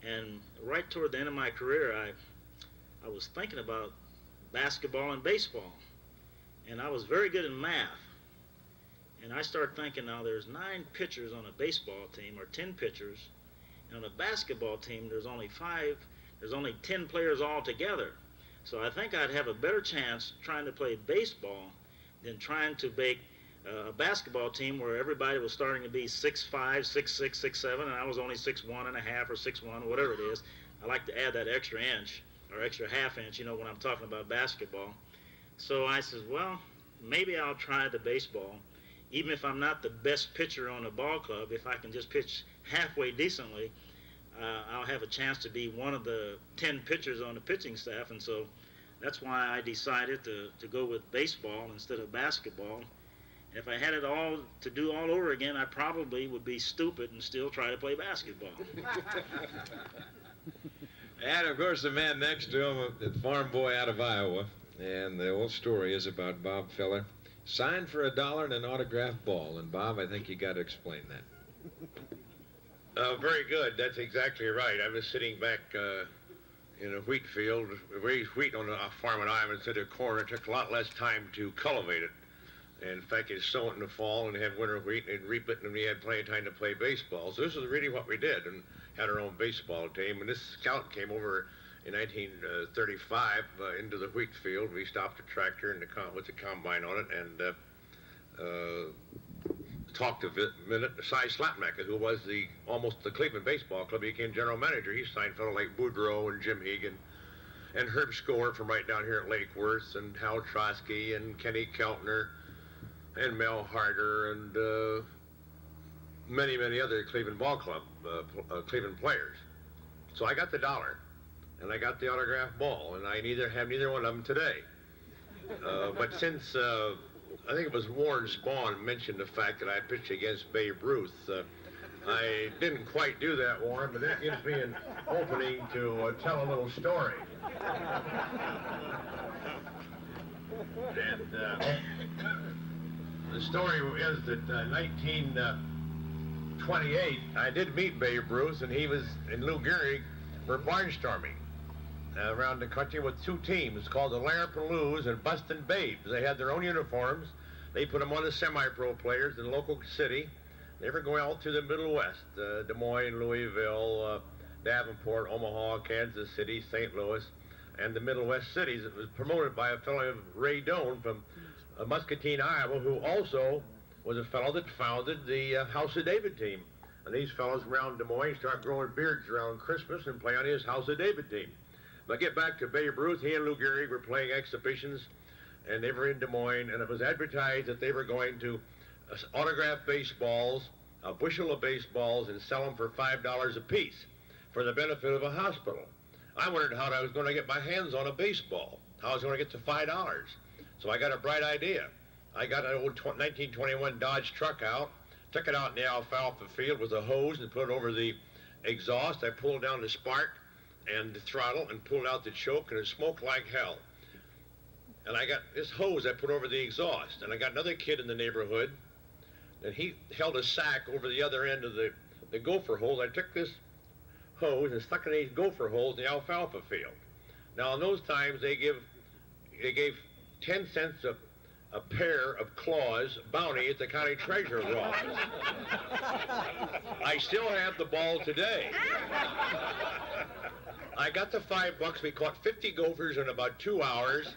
And right toward the end of my career, I was thinking about basketball and baseball. And I was very good in math. And I started thinking, now there's 9 pitchers on a baseball team, or 10 pitchers. And on a basketball team, there's only 10 players altogether. So I think I'd have a better chance trying to play baseball than trying to make a basketball team where everybody was starting to be 6'5", 6'6", 6'7", and I was only 6'1 and a half or 6'1", whatever it is. I like to add that extra inch or extra half inch, when I'm talking about basketball. So I said, well, maybe I'll try the baseball. Even if I'm not the best pitcher on the ball club, if I can just pitch halfway decently, I'll have a chance to be one of the 10 pitchers on the pitching staff. And so that's why I decided to go with baseball instead of basketball. If I had it all to do all over again, I probably would be stupid and still try to play basketball. And, of course, the man next to him, the farm boy out of Iowa. And the old story is about Bob Feller. Signed for $1 and an autographed ball. And, Bob, I think you got to explain that. Very good. That's exactly right. I was sitting back in a wheat field, raised wheat on a farm in Iowa instead of corn. It took a lot less time to cultivate it. And in fact, you'd sow it in the fall and had winter wheat, and they'd reap it, and we had plenty of time to play baseball. So this is really what we did, and had our own baseball team. And this scout came over in 1935 into the wheat field. We stopped the tractor and with the combine on it, and talked a minute. Cy Slapmaker, who was almost the Cleveland Baseball Club, he became general manager. He signed fellow like Boudreaux and Jim Hegan, and Herb Score from right down here at Lake Worth, and Hal Trotsky, and Kenny Keltner, and Mel Harder, and many, many other Cleveland Ball Club, Cleveland players. So I got the $1, and I got the autographed ball, and I have neither one of them today. But since I think it was Warren Spahn mentioned the fact that I pitched against Babe Ruth. I didn't quite do that, Warren, but that gives me an opening to tell a little story. And the story is that 1928, I did meet Babe Ruth, and he was in Lou Gehrig for barnstorming around the country with two teams called the Larapaloos and Bustin' Babes. They had their own uniforms. They put them on the semi-pro players in the local city. They were going out to the Middle West, Des Moines, Louisville, Davenport, Omaha, Kansas City, St. Louis, and the Middle West cities. It was promoted by a fellow named Ray Doan from Muscatine, Iowa, who also was a fellow that founded the House of David team. And these fellows around Des Moines start growing beards around Christmas and play on his House of David team. But get back to Babe Ruth, he and Lou Gehrig were playing exhibitions, and they were in Des Moines, and it was advertised that they were going to autograph baseballs, a bushel of baseballs, and sell them for $5 a piece for the benefit of a hospital. I wondered how I was going to get my hands on a baseball, how I was going to get to $5. So I got a bright idea. I got an old 1921 Dodge truck out, took it out in the alfalfa field with a hose and put it over the exhaust. I pulled down the spark and the throttle and pulled out the choke, and it smoked like hell. And I got this hose I put over the exhaust, and I got another kid in the neighborhood, and he held a sack over the other end of the gopher hole. I took this hose and stuck it in these gopher holes in the alfalfa field. Now, in those times, they gave 10 cents a pair of claws bounty at the county treasurer's office. I still have the ball today. I got the $5. We caught 50 gophers in about 2 hours.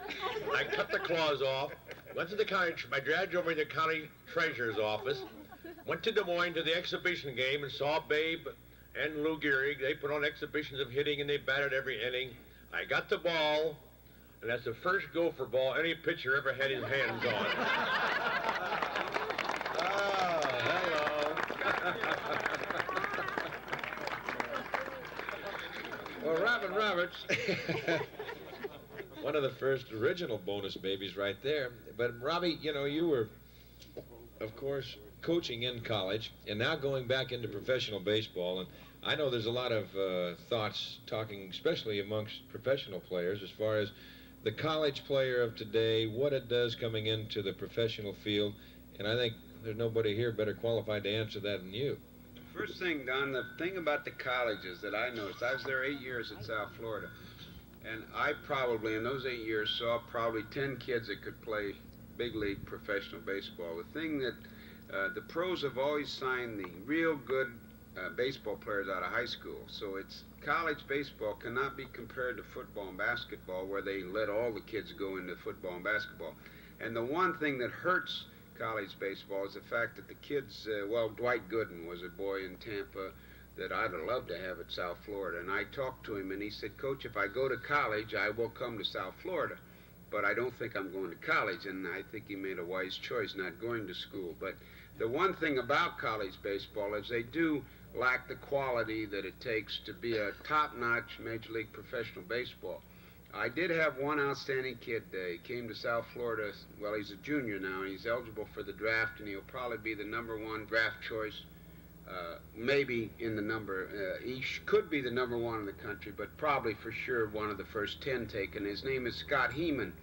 I cut the claws off, went to the county, I dragged over to the county treasurer's office, went to Des Moines to the exhibition game and saw Babe and Lou Gehrig. They put on exhibitions of hitting, and they batted every inning. I got the ball, and that's the first gopher ball any pitcher ever had his hands on. Oh, hello. Well, Robin Roberts, one of the first original bonus babies right there. But, Robbie, you know, you were, of course, coaching in college and now going back into professional baseball. And I know there's a lot of thoughts talking, especially amongst professional players, as far as the college player of today, what it does coming into the professional field. And I think there's nobody here better qualified to answer that than you. First thing, Don, the thing about the colleges that I noticed, I was there 8 years at South Florida, and I probably, in those 8 years, saw probably 10 kids that could play big league professional baseball. The thing that the pros have always signed the real good baseball players out of high school. So it's college baseball cannot be compared to football and basketball, where they let all the kids go into football and basketball. And the one thing that hurts college baseball is the fact that the kids, well, Dwight Gooden was a boy in Tampa that I'd have loved to have at South Florida. And I talked to him, and he said, Coach, if I go to college, I will come to South Florida. But I don't think I'm going to college. And I think he made a wise choice not going to school. But the one thing about college baseball is they do lack the quality that it takes to be a top-notch Major League professional baseball. I did have one outstanding kid. He came to South Florida. Well, he's a junior now, and he's eligible for the draft, and he'll probably be the #1 draft choice, maybe in the he could be the #1 in the country, but probably for sure one of the first 10 taken. His name is Scott Heeman,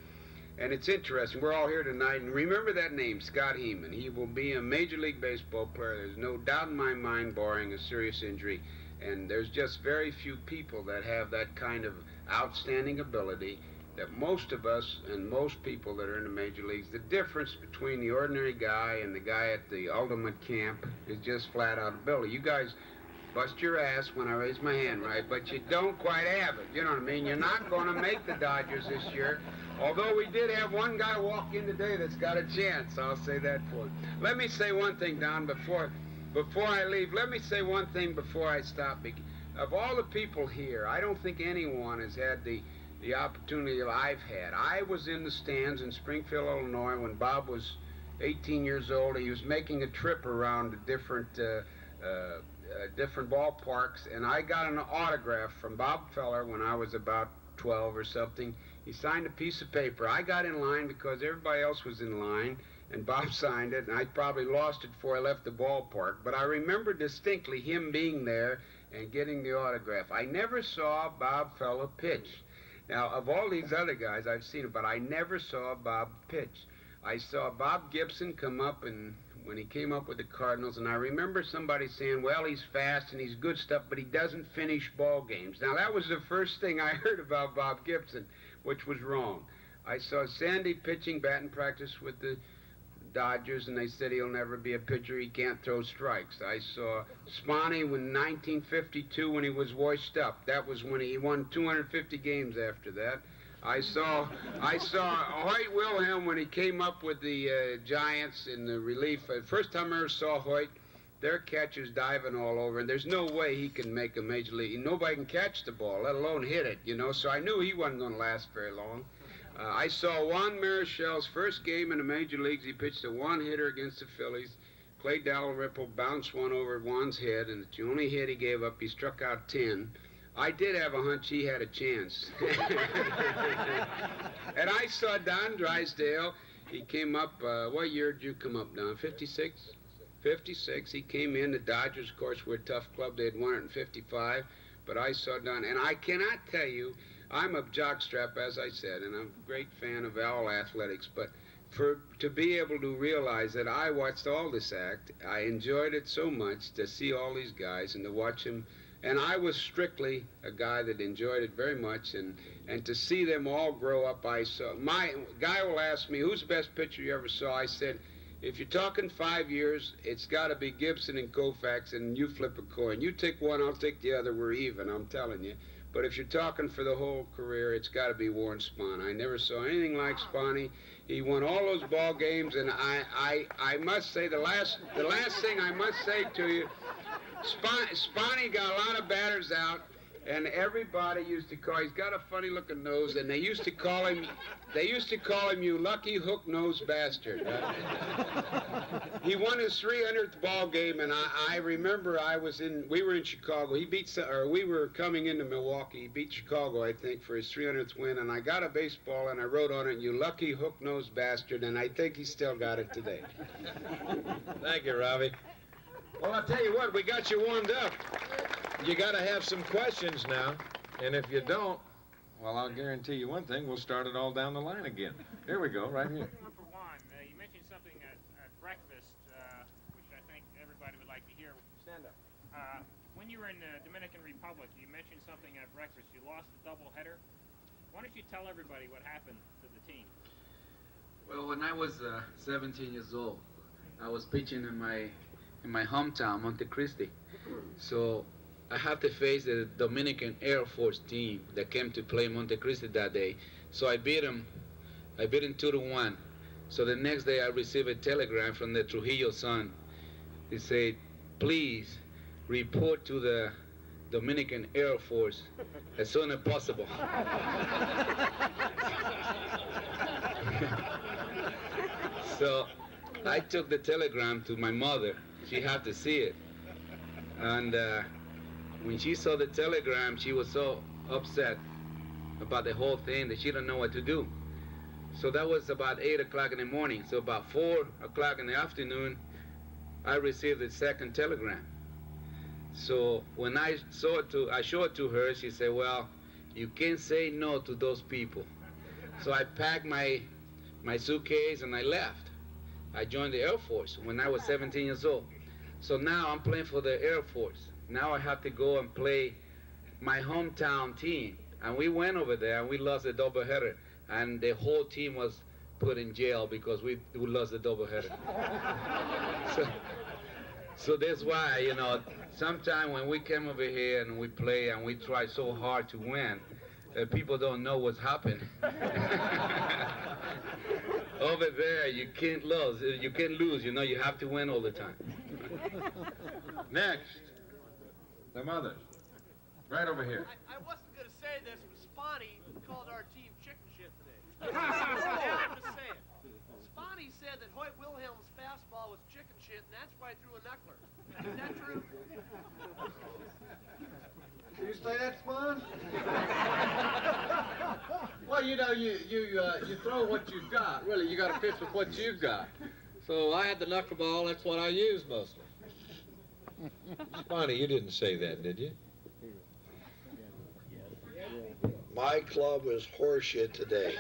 and it's interesting. We're all here tonight, and remember that name, Scott Heeman. He will be a Major League Baseball player. There's no doubt in my mind, barring a serious injury, and there's just very few people that have that kind of outstanding ability that most of us and most people that are in the major leagues. The difference between the ordinary guy and the guy at the ultimate camp is just flat out ability. You guys bust your ass when I raise my hand, right? But you don't quite have it. You know what I mean? You're not going to make the Dodgers this year. Although we did have one guy walk in today that's got a chance. I'll say that for you. Let me say one thing, Don, before I leave. Let me say one thing before I stop. Of all the people here, I don't think anyone has had the opportunity that I've had. I was in the stands in Springfield, Illinois, when Bob was 18 years old. He was making a trip around to different ballparks, and I got an autograph from Bob Feller when I was about 12 or something. He signed a piece of paper. I got in line because everybody else was in line, and Bob signed it, and I probably lost it before I left the ballpark. But I remember distinctly him being there and getting the autograph. I never saw Bob Feller pitch. Now, of all these other guys, I've seen it, but I never saw Bob pitch. I saw Bob Gibson come up when he came up with the Cardinals, and I remember somebody saying, well, he's fast and he's good stuff, but he doesn't finish ball games. Now, that was the first thing I heard about Bob Gibson, which was wrong. I saw Sandy pitching batting practice with the Dodgers, and they said he'll never be a pitcher. He can't throw strikes. I saw Spahn in 1952 when he was washed up. That was when he won 250 games after that. I saw Hoyt Wilhelm when he came up with the Giants in the relief. First time I ever saw Hoyt, their catcher's diving all over, and there's no way he can make a major league. Nobody can catch the ball, let alone hit it, you know, so I knew he wasn't going to last very long. I saw Juan Marichal's first game in the major leagues. He pitched a one-hitter against the Phillies. Clay Dalrymple bounced one over Juan's head, and it's the only hit he gave up. He struck out 10. I did have a hunch he had a chance. And I saw Don Drysdale. He came up, what year did you come up, Don? 56? 56. He came in. The Dodgers, of course, were a tough club. They had 155. But I saw Don, and I cannot tell you, I'm a jockstrap, as I said, and I'm a great fan of all athletics, but to be able to realize that I watched all this act, I enjoyed it so much to see all these guys and to watch them, and I was strictly a guy that enjoyed it very much, and to see them all grow up, I saw, my guy will ask me, who's the best pitcher you ever saw? I said, if you're talking 5 years, it's got to be Gibson and Koufax, and you flip a coin. You take one, I'll take the other, we're even, I'm telling you. But if you're talking for the whole career, it's got to be Warren Spahn. I never saw anything like Spahn. He won all those ball games, and I must say, the last thing I must say to you, Spahn got a lot of batters out, and everybody used to call, he's got a funny looking nose, and they used to call him you lucky hook-nosed bastard. He won his 300th ball game, and I remember we were in Chicago. We were coming into Milwaukee. He beat Chicago, I think, for his 300th win, and I got a baseball, and I wrote on it, you lucky hook-nosed bastard, and I think he still got it today. Thank you, Robbie. Well, I'll tell you what, we got you warmed up. You got to have some questions now, and if you don't, well, I'll guarantee you one thing, we'll start it all down the line again. Here we go, right here. For Juan, you mentioned something at breakfast, which I think everybody would like to hear. Stand up. When you were in the Dominican Republic, you mentioned something at breakfast. You lost a doubleheader. Why don't you tell everybody what happened to the team? Well, when I was 17 years old, I was pitching in my hometown, Monte Cristi. So I had to face the Dominican Air Force team that came to play Monte Cristi that day. So I beat them 2-1. So the next day I received a telegram from the Trujillo Sun. He said, please report to the Dominican Air Force as soon as possible. So I took the telegram to my mother. She had to see it. And when she saw the telegram, she was so upset about the whole thing that she didn't know what to do. So that was about 8 o'clock in the morning. So about 4 o'clock in the afternoon, I received the second telegram. So when I showed it to her, she said, well, you can't say no to those people. So I packed my suitcase and I left. I joined the Air Force when I was 17 years old. So now I'm playing for the Air Force. Now I have to go and play my hometown team. And we went over there and we lost the doubleheader. And the whole team was put in jail because we lost the doubleheader. So that's why, you know, sometimes when we come over here and we play and we try so hard to win, people don't know what's happened. Over there, you can't lose. You know, you have to win all the time. Next, the mothers. Right over here. I wasn't going to say this, but Spahny called our team chicken shit today. I'm just saying. Spahny said that Hoyt Wilhelm's fastball was chicken shit, and that's why he threw a knuckler. Is that true? Did you say that, Spahn? Well, you know, you throw what you've got. Really, you got to pitch with what you've got. So I had the knuckleball. That's what I used mostly. Spahn, you didn't say that, did you? My club was horseshit today.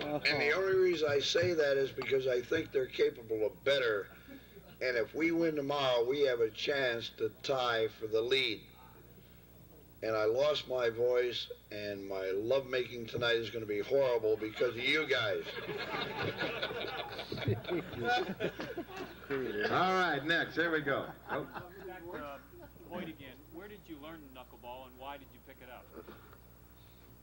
And the only reason I say that is because I think they're capable of better. And if we win tomorrow, we have a chance to tie for the lead. And I lost my voice, and my lovemaking tonight is going to be horrible because of you guys. All right, next. Here we go. Oh. Hoyt again. Where did you learn the knuckleball, and why did you pick it up?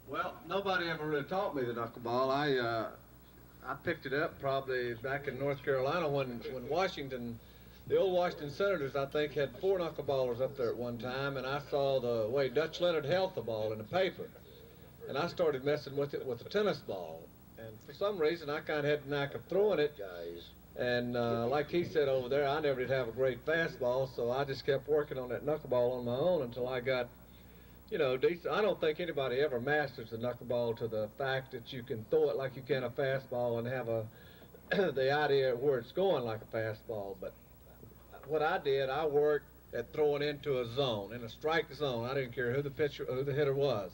Well, nobody ever really taught me the knuckleball. I picked it up probably back in North Carolina when Washington, the old Washington Senators, I think, had 4 knuckleballers up there at one time, and I saw the way Dutch Leonard held the ball in the paper. And I started messing with it with a tennis ball. And for some reason, I kind of had the knack of throwing it. And like he said over there, I never did have a great fastball, so I just kept working on that knuckleball on my own until I got, you know, decent. I don't think anybody ever masters the knuckleball to the fact that you can throw it like you can a fastball and have the idea of where it's going like a fastball. But what I did, I worked at throwing into a zone, in a strike zone. I didn't care who the hitter was.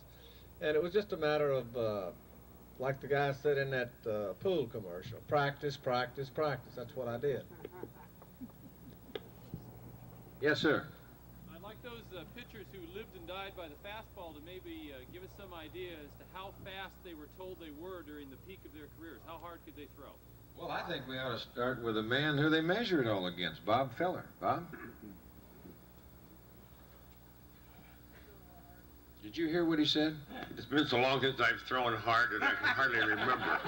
And it was just a matter of, like the guy said in that pool commercial, practice, practice, practice. That's what I did. Yes, sir. I'd like those pitchers who lived and died by the fastball to maybe give us some idea as to how fast they were told they were during the peak of their careers. How hard could they throw? Well, I think we ought to start with a man who they measure it all against, Bob Feller. Bob? Did you hear what he said? It's been so long since I've thrown hard that I can hardly remember.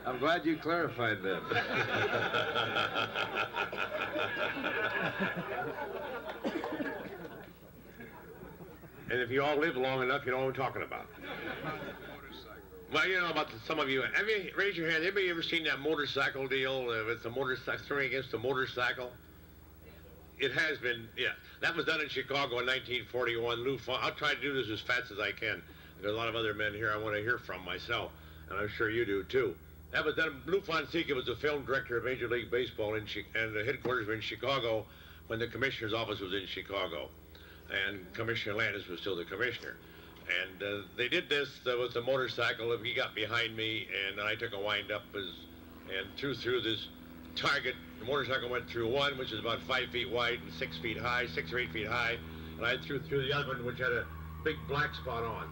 I'm glad you clarified that. And if you all live long enough, you know what I'm talking about. Well, you know about some of you. Have you raised your hand? Anybody ever seen that motorcycle deal? It's a motorcycle throwing against a motorcycle. It has been, yeah. That was done in Chicago in 1941. Lou Fon, I'll try to do this as fast as I can. There's a lot of other men here I want to hear from myself, and I'm sure you do too. That was done. Lou Fonseca was the film director of Major League Baseball, and the headquarters were in Chicago when the commissioner's office was in Chicago, and Commissioner Landis was still the commissioner. And they did this with a motorcycle. He got behind me, and I took a wind up and threw this target. The motorcycle went through one, which is about 5 feet wide and 6 feet high, 6 or 8 feet high, and I threw through the other one, which had a big black spot on.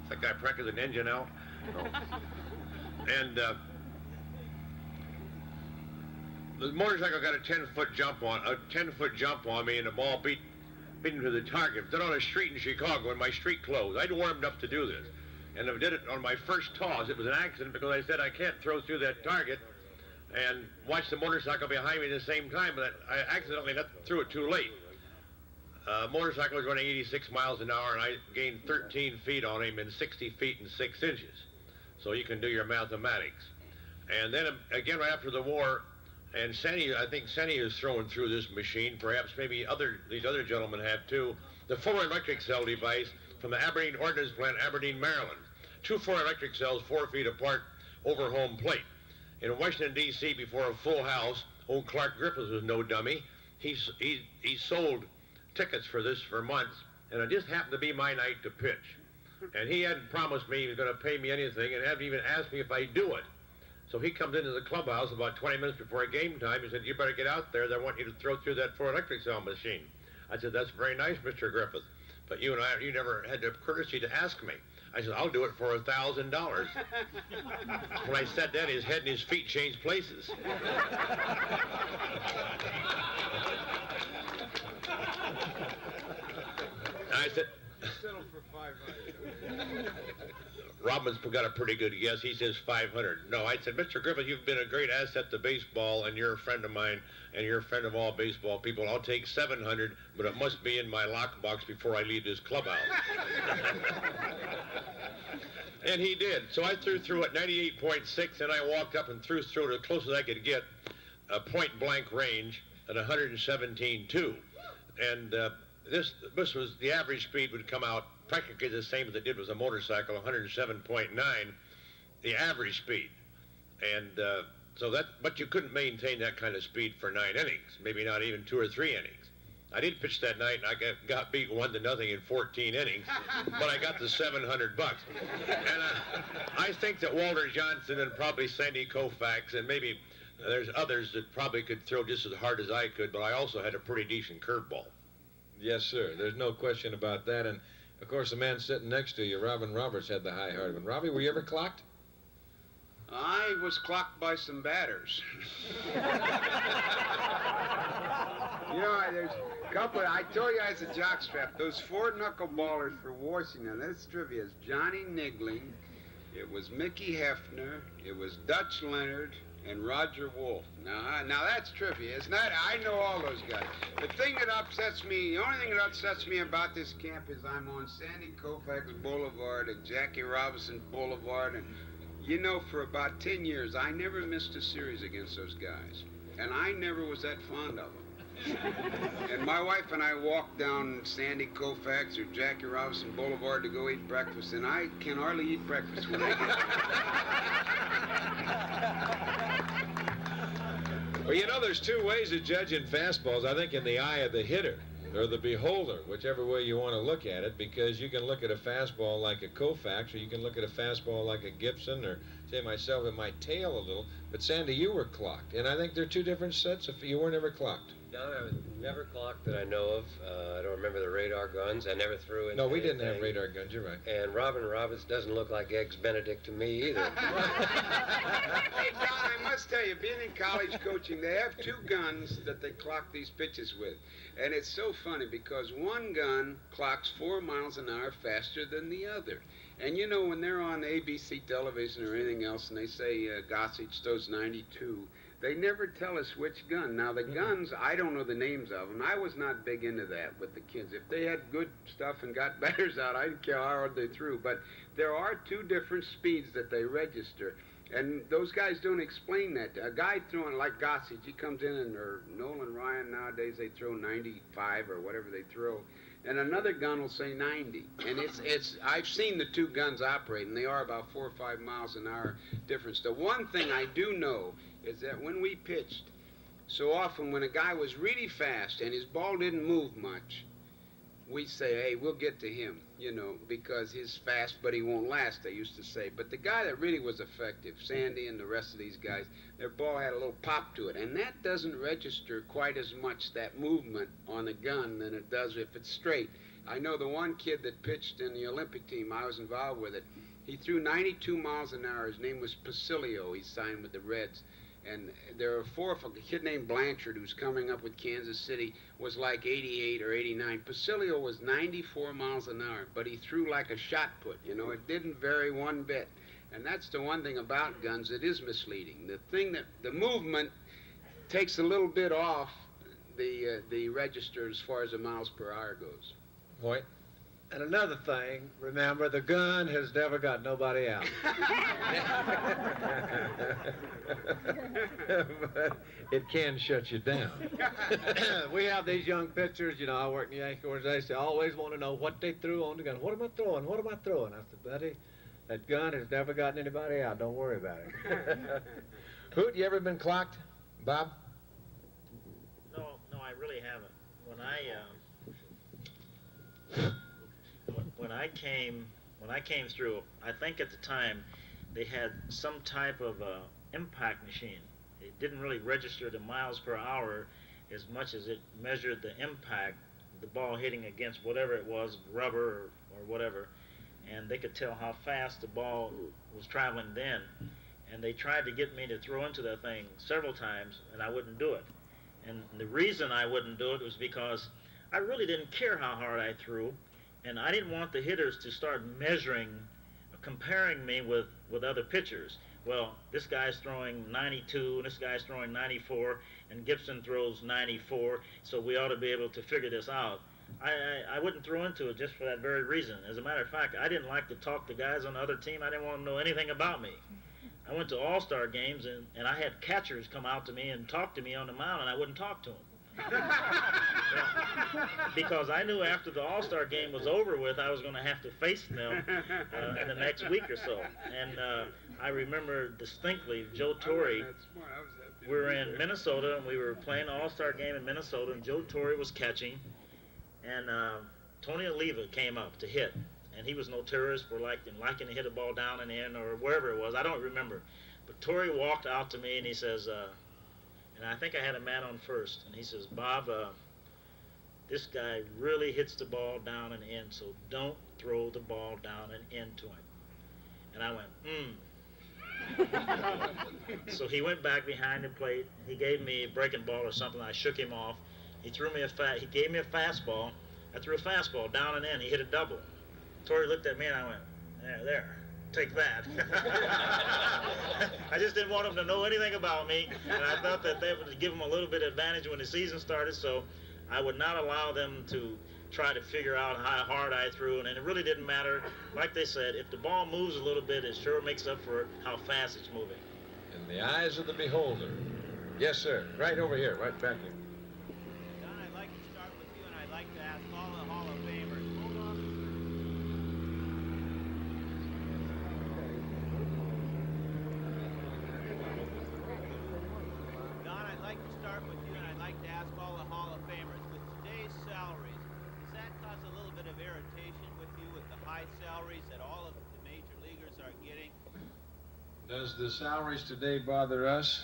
Is that guy practicing an engine out? No. And the motorcycle got a 10-foot jump on me, and the ball beat him to the target. Did on a street in Chicago, and my street closed. I'd warmed up to do this, and I did it on my first toss. It was an accident because I said I can't throw through that target and watch the motorcycle behind me at the same time, but I accidentally threw it too late. Motorcycle was running 86 miles an hour, and I gained 13 feet on him in 60 feet and 6 inches. So you can do your mathematics. And then again, right after the war, and I think Senny is throwing through this machine, perhaps maybe these other gentlemen have too, the 4 electric cell device from the Aberdeen Ordnance Plant, Aberdeen, Maryland. 2 4 electric cells 4 feet apart over home plate. In Washington, D.C., before a full house, old Clark Griffiths was no dummy. He sold tickets for this for months, and it just happened to be my night to pitch. And he hadn't promised me he was going to pay me anything, and hadn't even asked me if I'd do it. So he comes into the clubhouse about 20 minutes before game time. He said, "You better get out there. They want you to throw through that 4 electric cell machine." I said, "That's very nice, Mr. Griffith, but you never had the courtesy to ask me." I said, "I'll do it for $1,000. When I said that, his head and his feet changed places. And I said, Settle for 500. Robin's got a pretty good guess. He says 500. No, I said, "Mr. Griffith, you've been a great asset to baseball, and you're a friend of mine, and you're a friend of all baseball people. I'll take 700, but it must be in my lockbox before I leave this clubhouse." And he did. So I threw through at 98.6, and I walked up and threw through it as close as I could get, a point-blank range at 117.2. and this was the average speed would come out practically the same as it did with a motorcycle, 107.9, the average speed. And so that, but you couldn't maintain that kind of speed for 9 innings, maybe not even 2 or 3 innings. I did pitch that night, and I got beat 1-0 in 14 innings, but I got the $700. And I think that Walter Johnson and probably Sandy Koufax, and maybe there's others that probably could throw just as hard as I could, but I also had a pretty decent curveball. Yes, sir. There's no question about that. And, of course, the man sitting next to you, Robin Roberts, had the high heart of it. Robbie, were you ever clocked? I was clocked by some batters. You know, there's a couple, I told you I was a jockstrap. Those 4 knuckleballers for Washington, that's trivia. It's Johnny Niggling, it was Mickey Hefner, it was Dutch Leonard, and Roger Wolf. Now that's trivia, isn't that? I know all those guys. The only thing that upsets me about this camp is I'm on Sandy Koufax Boulevard and Jackie Robinson Boulevard, and you know, for about 10 years, I never missed a series against those guys. And I never was that fond of them. And my wife and I walked down Sandy Koufax or Jackie Robinson Boulevard to go eat breakfast, and I can hardly eat breakfast when I get Well, you know, there's 2 ways of judging fastballs, I think, in the eye of the hitter or the beholder, whichever way you want to look at it, because you can look at a fastball like a Koufax, or you can look at a fastball like a Gibson, or say myself, it might tail a little. But Sandy, you were clocked, and I think they're 2 different sets. If you were never clocked. No, I was never clocked that I know of. I don't remember the radar guns. I never threw in. No, we didn't have radar guns. You're right. And Robin Roberts doesn't look like Eggs Benedict to me either. Hey, Don, I must tell you, being in college coaching, they have 2 guns that they clock these pitches with. And it's so funny because one gun clocks 4 miles an hour faster than the other. And you know, when they're on ABC television or anything else and they say Gossage throws 92, they never tell us which gun. Now, the guns, I don't know the names of them. I was not big into that with the kids. If they had good stuff and got batters out, I didn't care how hard they threw. But there are 2 different speeds that they register. And those guys don't explain that. A guy throwing like Gossage, he comes in and, or Nolan Ryan nowadays, they throw 95 or whatever they throw. And another gun will say 90. And I've seen the 2 guns operate, and they are about 4 or 5 miles an hour difference. The one thing I do know is that when we pitched, so often when a guy was really fast and his ball didn't move much, we say, hey, we'll get to him, you know, because he's fast, but he won't last, they used to say. But the guy that really was effective, Sandy and the rest of these guys, their ball had a little pop to it. And that doesn't register quite as much, that movement on the gun, than it does if it's straight. I know the one kid that pitched in the Olympic team, I was involved with it, he threw 92 miles an hour. His name was Pacilio. He signed with the Reds. And there are 4, a kid named Blanchard, who's coming up with Kansas City, was like 88 or 89. Pacilio was 94 miles an hour, but he threw like a shot put, you know. It didn't vary one bit. And that's the one thing about guns that is misleading. The thing that, the movement takes a little bit off the register as far as the miles per hour goes. Hoyt? And another thing, remember, the gun has never got nobody out. But it can shut you down. We have these young pitchers, you know, I work in the Yankee organization, they always want to know what they threw on the gun. What am I throwing? What am I throwing? I said, buddy, that gun has never gotten anybody out. Don't worry about it. Hoot, you ever been clocked? Bob? No, I really haven't. When I came through, I think at the time they had some type of impact machine. It didn't really register the miles per hour as much as it measured the impact, the ball hitting against whatever it was, rubber or whatever, and they could tell how fast the ball was traveling then. And they tried to get me to throw into that thing several times, and I wouldn't do it. And the reason I wouldn't do it was because I really didn't care how hard I threw, and I didn't want the hitters to start measuring, comparing me with other pitchers. Well, this guy's throwing 92, and this guy's throwing 94, and Gibson throws 94, so we ought to be able to figure this out. I wouldn't throw into it just for that very reason. As a matter of fact, I didn't like to talk to guys on the other team. I didn't want to know anything about me. I went to all-star games, and I had catchers come out to me and talk to me on the mound, and I wouldn't talk to them. Because I knew after the All-Star game was over with, I was going to have to face them in the next week or so. And I remember distinctly Joe Torre. We were in Minnesota, and we were playing the All-Star game in Minnesota, and Joe Torre was catching, and Tony Oliva came up to hit, and he was notorious for liking to hit a ball down and in or wherever it was. I don't remember. But Torre walked out to me, and he says, and I think I had a man on first, and he says, Bob, this guy really hits the ball down and in, so don't throw the ball down and in to him. And I went, So he went back behind the plate. He gave me a breaking ball or something. I shook him off. He gave me a fastball. I threw a fastball down and in. He hit a double. Torre looked at me, and I went, there. Take that. I just didn't want him to know anything about me, and I thought that they would give him a little bit of advantage when the season started, so I would not allow them to try to figure out how hard I threw, and it really didn't matter. Like they said, if the ball moves a little bit, it sure makes up for how fast it's moving. In the eyes of the beholder. Yes, sir. Right over here, right back here. Don, I'd like to start with you, and I'd like to ask all the Hall of Famers. Hold on. Don, I'd like to start with you, and I'd like to ask all the Hall of Famers. With today's salaries, does that cause a little bit of irritation with you with the high salaries that all of the major leaguers are getting? Does the salaries today bother us?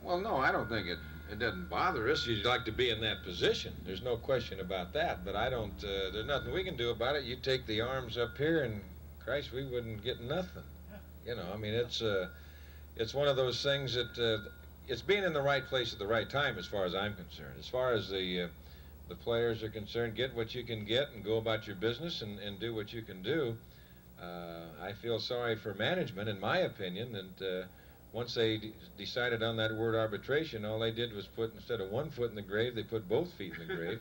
Well, no, I don't think it doesn't bother us. You'd like to be in that position. There's no question about that, but I don't, there's nothing we can do about it. You take the arms up here and, Christ, we wouldn't get nothing. You know, I mean, it's one of those things that, it's being in the right place at the right time as far as I'm concerned. As far as the players are concerned, get what you can get and go about your business and do what you can do. I feel sorry for management, in my opinion, and once they decided on that word arbitration, all they did was put, instead of one foot in the grave, they put both feet in the grave,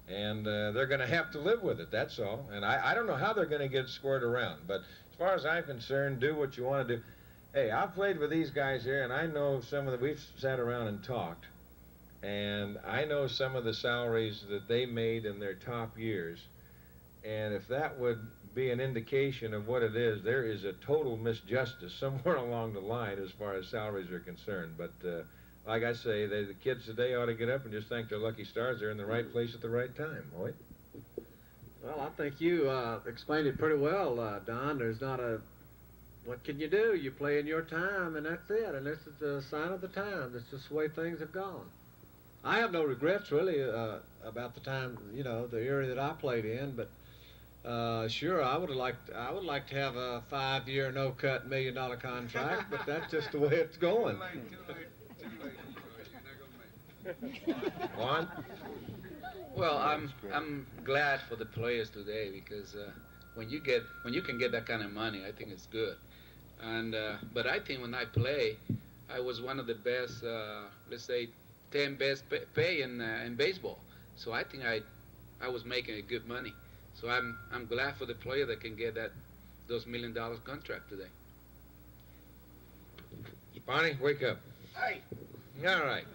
and they're going to have to live with it, that's all. And I don't know how they're going to get it squared around, but as far as I'm concerned, do what you want to do. Hey, I've played with these guys here, and I know we've sat around and talked, and I know some of the salaries that they made in their top years, and if that would be an indication of what it is, there is a total misjustice somewhere along the line as far as salaries are concerned. But like I say, the kids today ought to get up and just thank their lucky stars they're in the right place at the right time. Hoyt? Well, I think you explained it pretty well, Don. There's not what can you do? You play in your time, and that's it. And this is a sign of the time. That's just the way things have gone. I have no regrets, really, about the time, the era that I played in, but sure, I would like to have a 5-year, no-cut, $1 million contract, but that's just the way it's going. Juan? Well, I'm glad for the players today because when you can get that kind of money, I think it's good. And but I think when I play, I was one of the best, let's say, 10 best pay in baseball. So I think I was making a good money. So I'm glad for the player that can get those $1 million contract today. Bonnie, wake up. Hey. All right.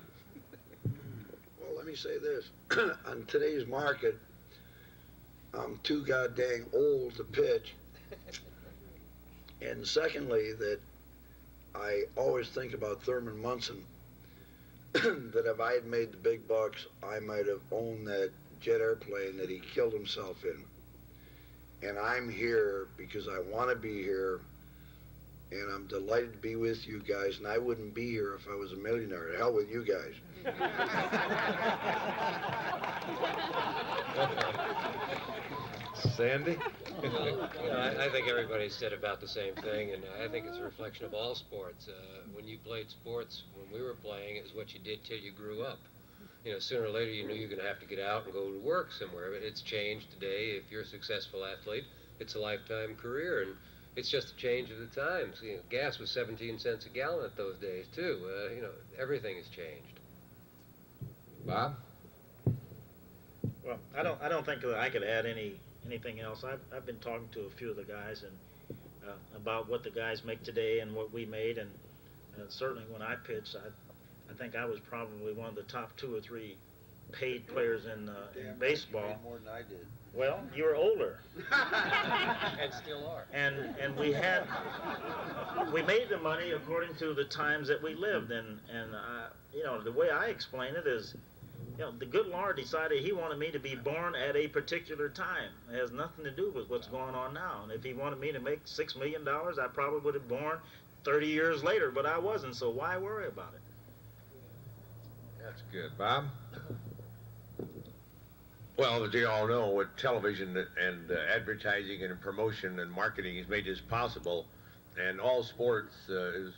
Well, let me say this. On today's market, I'm too goddamn old to pitch. And secondly, that I always think about Thurman Munson, that if I had made the big bucks, I might have owned that jet airplane that he killed himself in. And I'm here because I want to be here, and I'm delighted to be with you guys, and I wouldn't be here if I was a millionaire. To hell with you guys. Sandy? I think everybody said about the same thing, and I think it's a reflection of all sports. When you played sports, when we were playing, it was what you did till you grew up. Sooner or later you knew you were going to have to get out and go to work somewhere. But it's changed today. If you're a successful athlete, it's a lifetime career, and it's just a change of the times. Gas was 17 cents a gallon at those days too. Everything has changed. Bob? Well, I don't think that I could add anything else. I've been talking to a few of the guys and about what the guys make today and what we made, and certainly when I pitched, I think I was probably one of the top 2 or 3 paid players in baseball. More than I did. Well, you were older. And still are. And we made the money according to the times that we lived in. And you know, the way I explain it is, you know, the good Lord decided He wanted me to be born at a particular time. It has nothing to do with what's going on now. And if He wanted me to make $6 million, I probably would have born 30 years later, but I wasn't, so why worry about it? That's good. Bob? Well, as you all know, with television and advertising and promotion and marketing has made this possible, and all sports is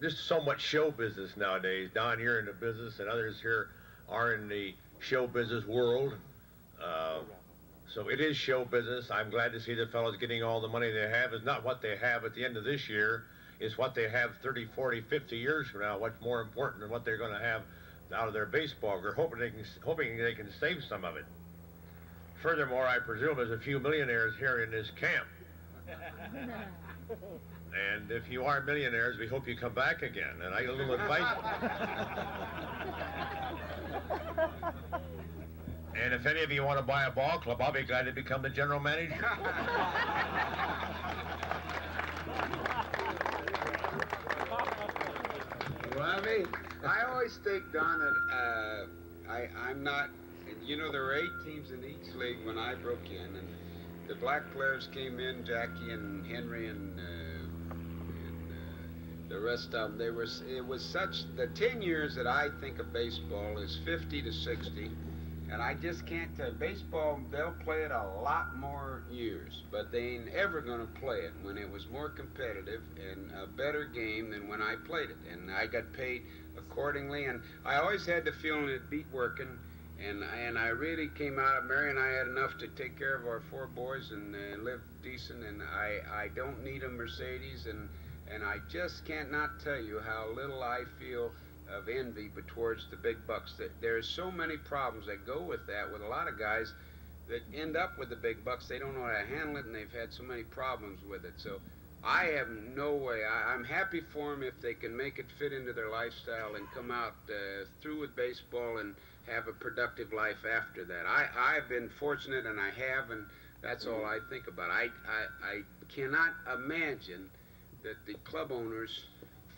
just so much show business nowadays. Don, you're in the business, and others here are in the show business world. So it is show business. I'm glad to see the fellows getting all the money they have. It's not what they have at the end of this year. It's what they have 30, 40, 50 years from now. What's more important than what they're going to have out of their baseball. We're hoping they can save some of it. Furthermore, I presume there's a few millionaires here in this camp. And if you are millionaires, we hope you come back again. And I get a little advice. And if any of you want to buy a ball club, I'll be glad to become the general manager. Well, I always think, Don, that I'm not, you know, there were 8 teams in each league when I broke in, and the black players came in, Jackie and Henry and the rest of them. It was such, the 10 years that I think of baseball is 50 to 60, and I just can't tell. Baseball, they'll play it a lot more years, but they ain't ever going to play it when it was more competitive and a better game than when I played it. And I got paid accordingly, and I always had the feeling it beat working, and I really came out of Mary, and I had enough to take care of our 4 boys and live decent, and I don't need a Mercedes, and I just can't not tell you how little I feel of envy towards the big bucks. That there's so many problems that go with that, with a lot of guys that end up with the big bucks. They don't know how to handle it, and they've had so many problems with it. So I have no way. I'm happy for them if they can make it fit into their lifestyle and come out through with baseball and have a productive life after that. I've been fortunate, and I have, and that's all I think about. I cannot imagine that the club owners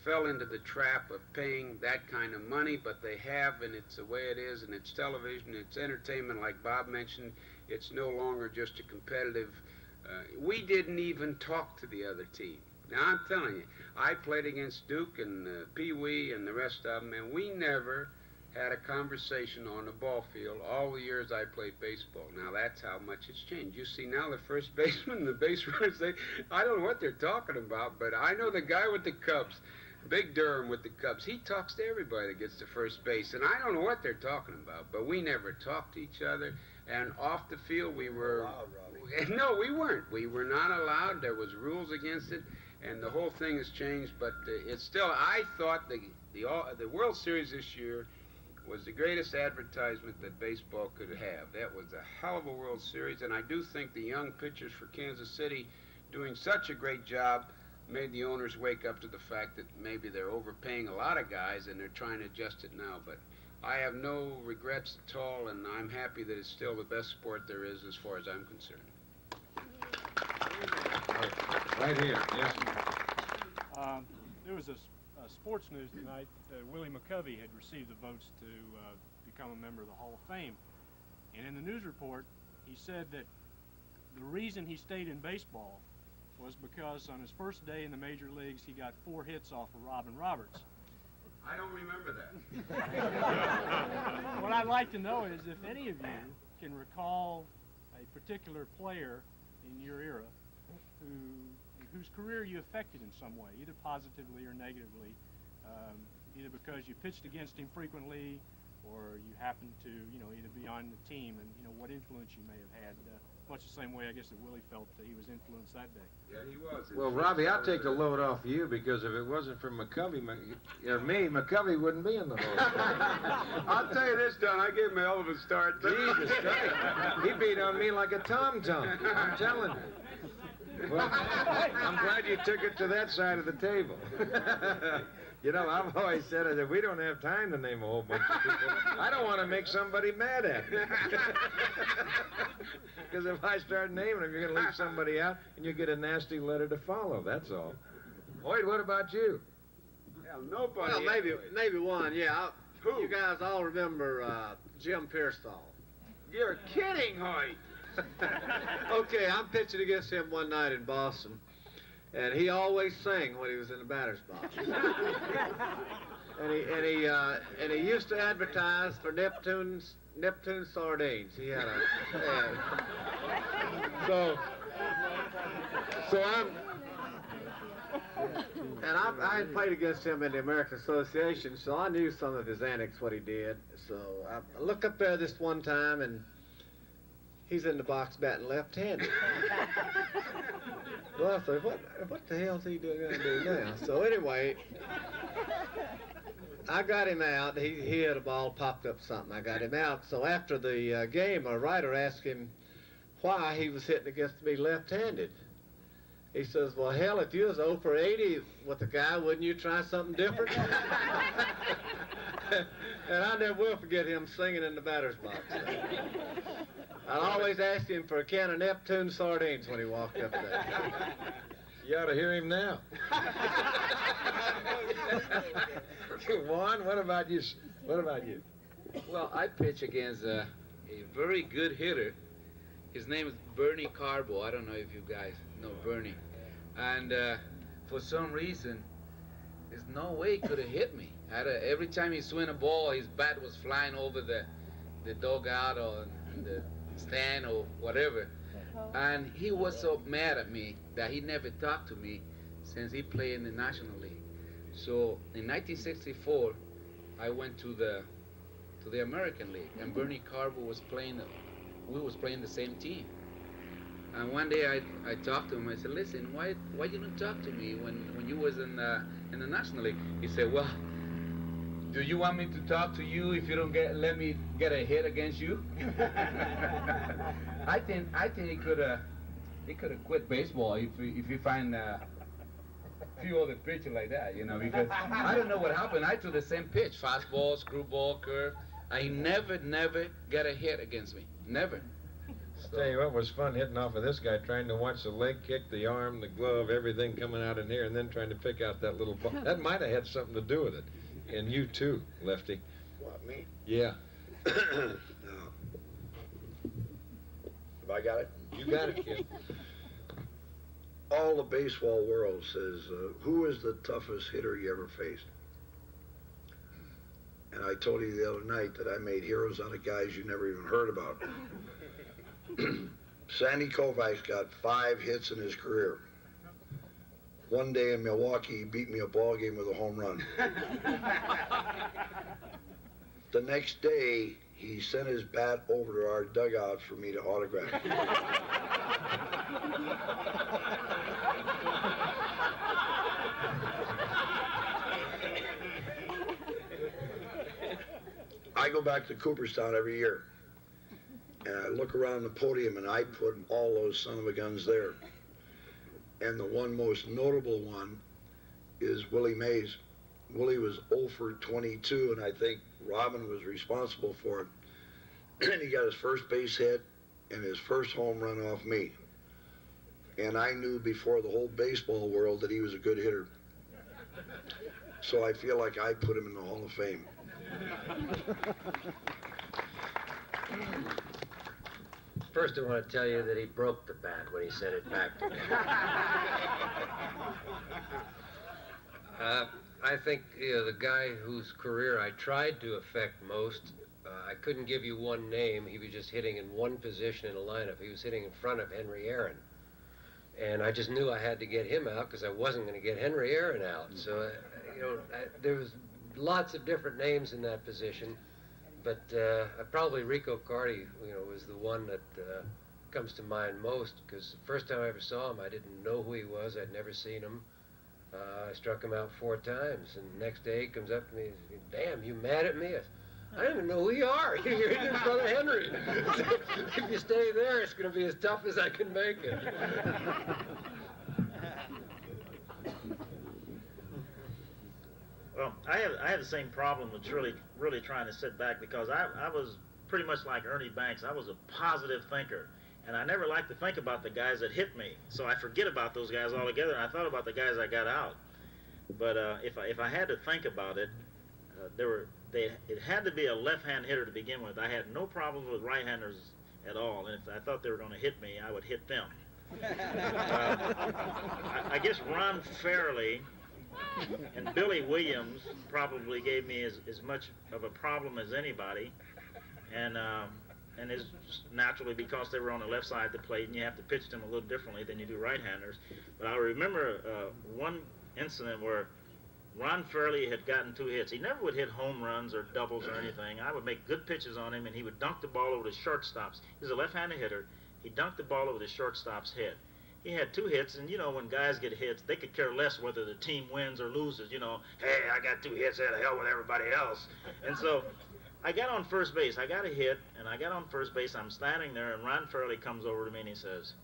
fell into the trap of paying that kind of money, but they have, and it's the way it is, and it's television, it's entertainment, like Bob mentioned. It's no longer just a competitive. We didn't even talk to the other team. Now, I'm telling you, I played against Duke and Pee Wee and the rest of them, and we never had a conversation on the ball field all the years I played baseball. Now, that's how much it's changed. You see, now the first baseman and the base runners, I don't know what they're talking about, but I know the guy with the Cubs, Big Durham with the Cubs, he talks to everybody that gets to first base, and I don't know what they're talking about, but we never talked to each other, and off the field we were... No, we weren't. We were not allowed. There was rules against it, and the whole thing has changed, but it's still... I thought the World Series this year was the greatest advertisement that baseball could have. That was a hell of a World Series, and I do think the young pitchers for Kansas City doing such a great job made the owners wake up to the fact that maybe they're overpaying a lot of guys and they're trying to adjust it now. But I have no regrets at all, and I'm happy that it's still the best sport there is as far as I'm concerned. Right here, yes. There was a sports news tonight. Willie McCovey had received the votes to become a member of the Hall of Fame. And in the news report, he said that the reason he stayed in baseball was because on his first day in the major leagues, he got 4 hits off of Robin Roberts. I don't remember that. What I'd like to know is if any of you can recall a particular player in your era whose career you affected in some way, either positively or negatively, either because you pitched against him frequently or you happened to, either be on the team and, what influence you may have had. Much the same way, I guess, that Willie felt that he was influenced that day. Yeah, he was. Well, Robbie, I'll take the load off you, because if it wasn't for McCovey or me, McCovey wouldn't be in the Hall. I'll tell you this, Don, I gave him a hell of a start. Jesus Christ. He beat on me like a tom-tom. I'm telling you. Well, I'm glad you took it to that side of the table. You know, I've always said that we don't have time to name a whole bunch of people. I don't want to make somebody mad at me. Because if I start naming them, you're going to leave somebody out, and you get a nasty letter to follow. That's all. Hoyt, what about you? Hell, nobody. Well, maybe one. Yeah. Who? You guys all remember Jim Pearsall? You're kidding, Hoyt. Okay, I'm pitching against him one night in Boston, and he always sang when he was in the batter's box. and he used to advertise for Neptune sardines. He had a ad. I had played against him in the American Association, so I knew some of his antics, what he did. So I look up there this one time, and he's in the box batting left-handed. Well, I thought, what the hell's he going to do now? So anyway, I got him out. He had a ball, popped up something. I got him out. So after the game, a writer asked him why he was hitting against me left-handed. He says, well, hell, if you was 0 for 80 with a guy, wouldn't you try something different? And I never will forget him singing in the batter's box. I always asked him for a can of Neptune sardines when he walked up there. You ought to hear him now. Juan, what about you? Well, I pitch against a very good hitter. His name is Bernie Carbo. I don't know if you guys know Bernie. And for some reason, there's no way he could have hit me. Every time he swung a ball, his bat was flying over the dugout or the stand or whatever. And he was so mad at me that he never talked to me since he played in the National League. So in 1964, I went to the American League, and Bernie Carbo was playing. We was playing the same team. And one day I talked to him. I said, listen, why you didn't talk to me when you was in the National League? He said, well, do you want me to talk to you if you don't let me get a hit against you? I think he could have quit baseball if he find a few other pitchers like that, you know, because I don't know what happened. I threw the same pitch, fastball, screwball, curve. I never got a hit against me. Never. I'll tell you what was fun, hitting off of this guy, trying to watch the leg kick, the arm, the glove, everything coming out in here, and then trying to pick out that little ball. That might have had something to do with it. And you too, Lefty. What, me? Yeah. No. Have I got it? You got it, kid. All the baseball world says, who is the toughest hitter you ever faced? And I told you the other night that I made heroes out of guys you never even heard about. Sandy Koufax got 5 hits in his career. One day in Milwaukee, he beat me a ball game with a home run. The next day, he sent his bat over to our dugout for me to autograph. I go back to Cooperstown every year, and I look around the podium, and I put all those son of a guns there. And the one most notable one is Willie Mays. Willie was 0 for 22, and I think Robin was responsible for it. And he got his first base hit and his first home run off me. And I knew before the whole baseball world that he was a good hitter. So I feel like I put him in the Hall of Fame. First, I want to tell you that he broke the bat when he sent it back to me. I think the guy whose career I tried to affect most, I couldn't give you one name. He was just hitting in one position in a lineup. He was hitting in front of Henry Aaron. And I just knew I had to get him out because I wasn't going to get Henry Aaron out. So, there was lots of different names in that position. But probably Rico Carty, was the one that comes to mind most, because the first time I ever saw him, I didn't know who he was. I'd never seen him. I struck him out 4 times, and the next day he comes up to me and says, "Damn, you mad at me?" I don't even know who you are. You're in front of Henry. If you stay there, it's going to be as tough as I can make it. Well, I had the same problem with really trying to sit back, because I was pretty much like Ernie Banks. I was a positive thinker, and I never liked to think about the guys that hit me. So I forget about those guys altogether, and I thought about the guys I got out. But if I had to think about it, it had to be a left-hand hitter to begin with. I had no problems with right-handers at all, and if I thought they were going to hit me, I would hit them. I guess Ron Fairley and Billy Williams probably gave me as much of a problem as anybody, and it's naturally because they were on the left side of the plate, and you have to pitch them a little differently than you do right-handers. But I remember one incident where Ron Fairley had gotten 2 hits. He never would hit home runs or doubles or anything. I would make good pitches on him, and he would dunk the ball over the shortstops. He's a left-handed hitter. He dunked the ball over the shortstop's head. He had 2 hits, and, you know, when guys get hits, they could care less whether the team wins or loses. You know, hey, I got 2 hits, out of hell with everybody else. And so I got on first base. I got a hit, and I got on first base. I'm standing there, and Ron Fairley comes over to me, and he says,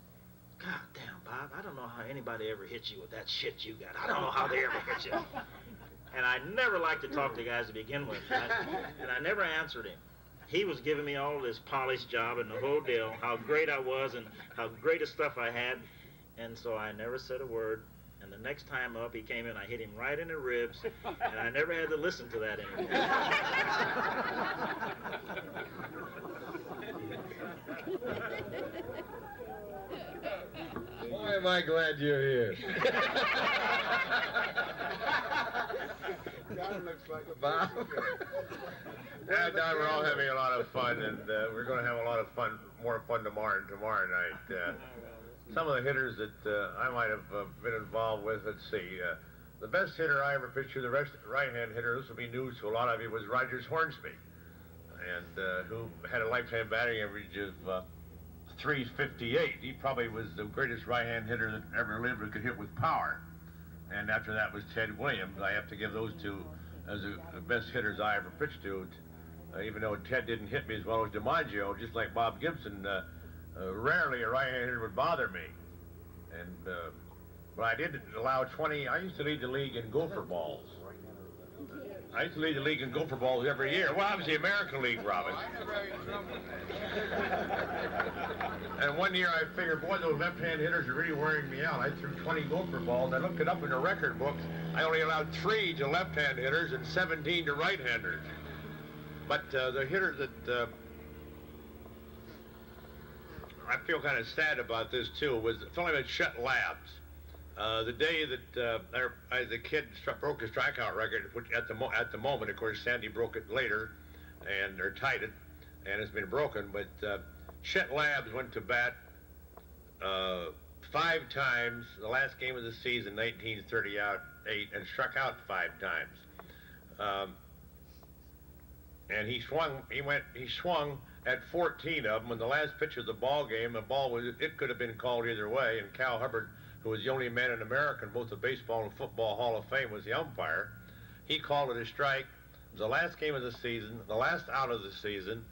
God damn, Bob, I don't know how anybody ever hit you with that shit you got. I don't know how they ever hit you. And I never liked to talk to guys to begin with, and I never answered him. He was giving me all this polished job and the whole deal, how great I was and how great of stuff I had, and so I never said a word. And the next time up, he came in, I hit him right in the ribs, and I never had to listen to that anymore. Boy, am I glad you're here. Don looks like a Bob. Yeah, Don, we're all having a lot of fun, and we're going to have a lot of fun, more fun tomorrow night. Some of the hitters that I might have been involved with, let's see. The best hitter I ever pitched, the right-hand hitter, this will be news to a lot of you, was Rogers Hornsby, and who had a lifetime batting average of 358. He probably was the greatest right-hand hitter that ever lived who could hit with power. And after that was Ted Williams. I have to give those 2 as the best hitters I ever pitched to. Even though Ted didn't hit me as well as DiMaggio, just like Bob Gibson, rarely a right-hand hitter would bother me. And but I did allow 20. I used to lead the league in gopher balls. I used to lead the league in gopher balls every year. Well, I was the American League, Robin. And one year I figured, boy, those left-hand hitters are really wearing me out. I threw 20 gopher balls. I looked it up in the record books. I only allowed 3 to left-hand hitters and 17 to right-handers. But the hitter that I feel kind of sad about this, too, was a fellow named Chet Labs. The day that the kid broke his strikeout record, which at the moment, of course, Sandy broke it later, or tied it, and it's been broken. But Chet Labs went to bat 5 times the last game of the season, 1938, and struck out 5 times. And he swung at 14 of them. In the last pitch of the ball game, it could have been called either way, and Cal Hubbard, who was the only man in America in both the Baseball and Football Hall of Fame, was the umpire. He called it a strike. It was the last game of the season, the last out of the season,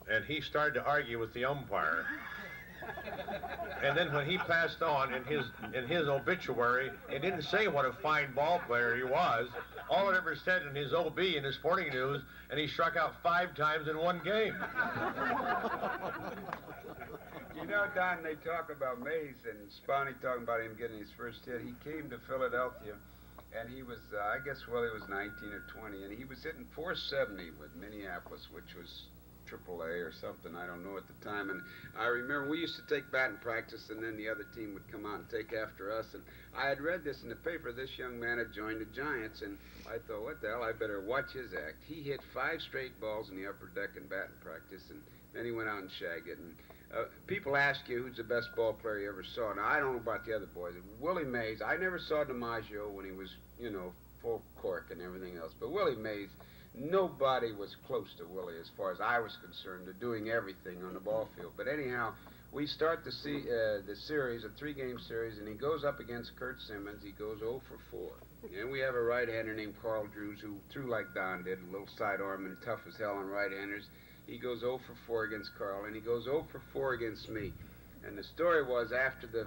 and he started to argue with the umpire. And then when he passed on in his obituary, it didn't say what a fine ball player he was. All it ever said in his OB in his sporting news, and he struck out 5 times in 1 game. You know, Don, they talk about Mays and Spahn talking about him getting his first hit. He came to Philadelphia, and he was, I guess, well, he was 19 or 20, and he was hitting 470 with Minneapolis, which was AAA or something, I don't know at the time. And I remember we used to take batting practice, and then the other team would come out and take after us. And I had read this in the paper. This young man had joined the Giants, and I thought, what the hell, I better watch his act. He hit 5 straight balls in the upper deck in batting practice, and then he went out and shagged it. And people ask you who's the best ball player you ever saw. Now, I don't know about the other boys. Willie Mays, I never saw DiMaggio when he was, you know, full cork and everything else. But Willie Mays, nobody was close to Willie as far as I was concerned, to doing everything on the ball field. But anyhow, we start to see the series, a 3-game series, and he goes up against Kurt Simmons. He goes 0 for 4. And we have a right-hander named Carl Drews who threw like Don did, a little sidearm and tough as hell on right-handers. He goes 0 for 4 against Carl, and he goes 0 for 4 against me. And the story was, after the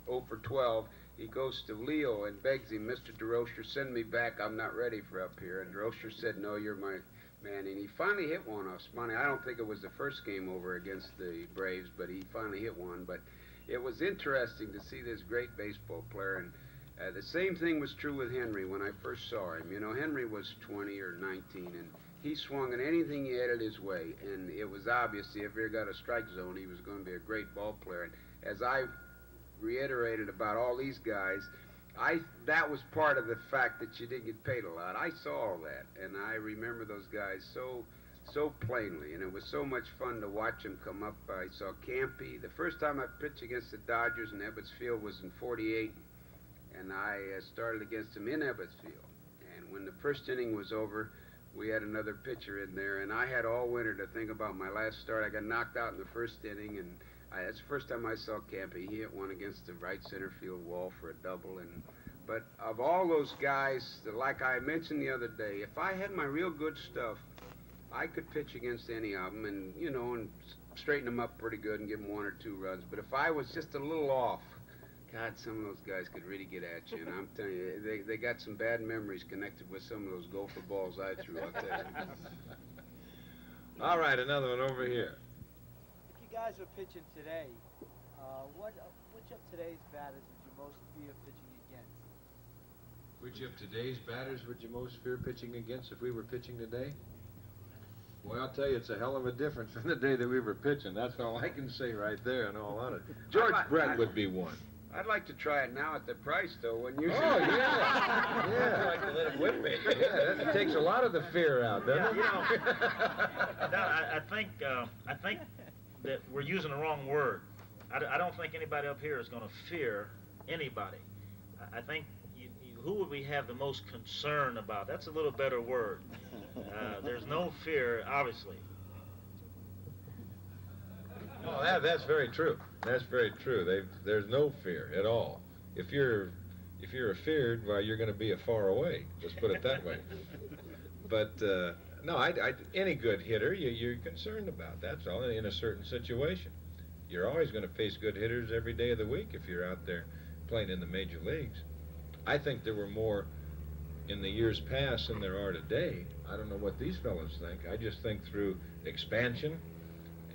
0 for 12, he goes to Leo and begs him, Mr. DeRocher, send me back. I'm not ready for up here. And DeRocher said, no, you're my man. And he finally hit one off Spahn. I don't think it was the first game over against the Braves, but he finally hit one. But it was interesting to see this great baseball player. And the same thing was true with Henry when I first saw him. You know, Henry was 20 or 19, and he swung at anything he headed his way. And it was obvious if he ever got a strike zone, he was going to be a great ball player. And as I reiterated about all these guys, that was part of the fact that you didn't get paid a lot. I saw all that, and I remember those guys so plainly, and it was so much fun to watch them come up. I saw Campy. The first time I pitched against the Dodgers in Ebbets Field was in '48, and I started against him in Ebbets Field. And when the first inning was over, we had another pitcher in there, and I had all winter to think about my last start. I got knocked out in the first inning, and that's the first time I saw Campy. He hit one against the right center field wall for a double. But of all those guys, like I mentioned the other day, if I had my real good stuff, I could pitch against any of them and, you know, and straighten them up pretty good and give them 1 or 2 runs. But if I was just a little off, God, some of those guys could really get at you. And I'm telling you, they got some bad memories connected with some of those gopher balls I threw, I'll tell you. All right, another one over here. If you guys were pitching today, which of today's batters would you most fear pitching against? Which of today's batters would you most fear pitching against if we were pitching today? Well, I'll tell you, it's a hell of a difference from the day that we were pitching. That's all I can say right there, in all honesty. George Brett would be one. I'd like to try it now at the price, though, wouldn't you? Oh, yeah. Yeah. I'd like to let it whip me. Yeah, that takes a lot of the fear out, doesn't it? You know, I think that we're using the wrong word. I don't think anybody up here is going to fear anybody. I think who would we have the most concern about? That's a little better word. There's no fear, obviously. Oh, that's very true. That's very true. There's no fear at all. If you're afeared, well, you're going to be far away. Let's put it that way. But no, any good hitter you're concerned about. That's all. In a certain situation, you're always going to face good hitters every day of the week if you're out there playing in the major leagues. I think there were more in the years past than there are today. I don't know what these fellows think. I just think through expansion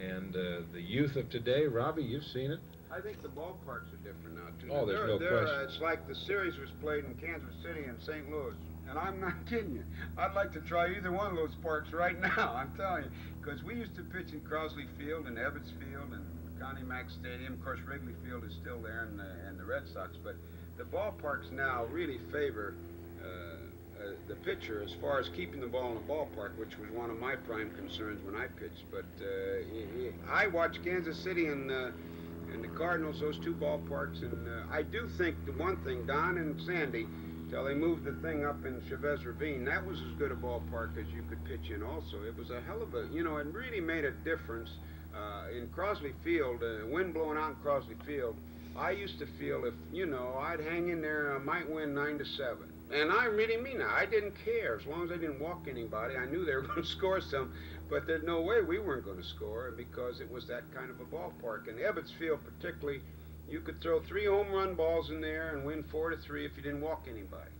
and the youth of today. Robbie, you've seen it. I think the ballparks are different now, too. Oh, there's no question. It's like the series was played in Kansas City and St. Louis. And I'm not kidding you. I'd like to try either one of those parks right now, I'm telling you. Because we used to pitch in Crosley Field and Ebbets Field and Connie Mack Stadium. Of course, Wrigley Field is still there, and the Red Sox. But the ballparks now really favor the pitcher as far as keeping the ball in the ballpark, which was one of my prime concerns when I pitched. But I watched Kansas City and the Cardinals, those two ballparks, and I do think the one thing, Don and Sandy, till they moved the thing up in Chavez Ravine, that was as good a ballpark as you could pitch in also. It was a hell of a, it really made a difference. In Crosley Field, wind blowing out in Crosley Field, I used to feel if, I'd hang in there, I might win 9-7. And I really mean that. I didn't care. As long as I didn't walk anybody, I knew they were going to score some. But there's no way we weren't going to score because it was that kind of a ballpark. And Ebbets Field particularly, you could throw 3 home run balls in there and win 4-3 if you didn't walk anybody.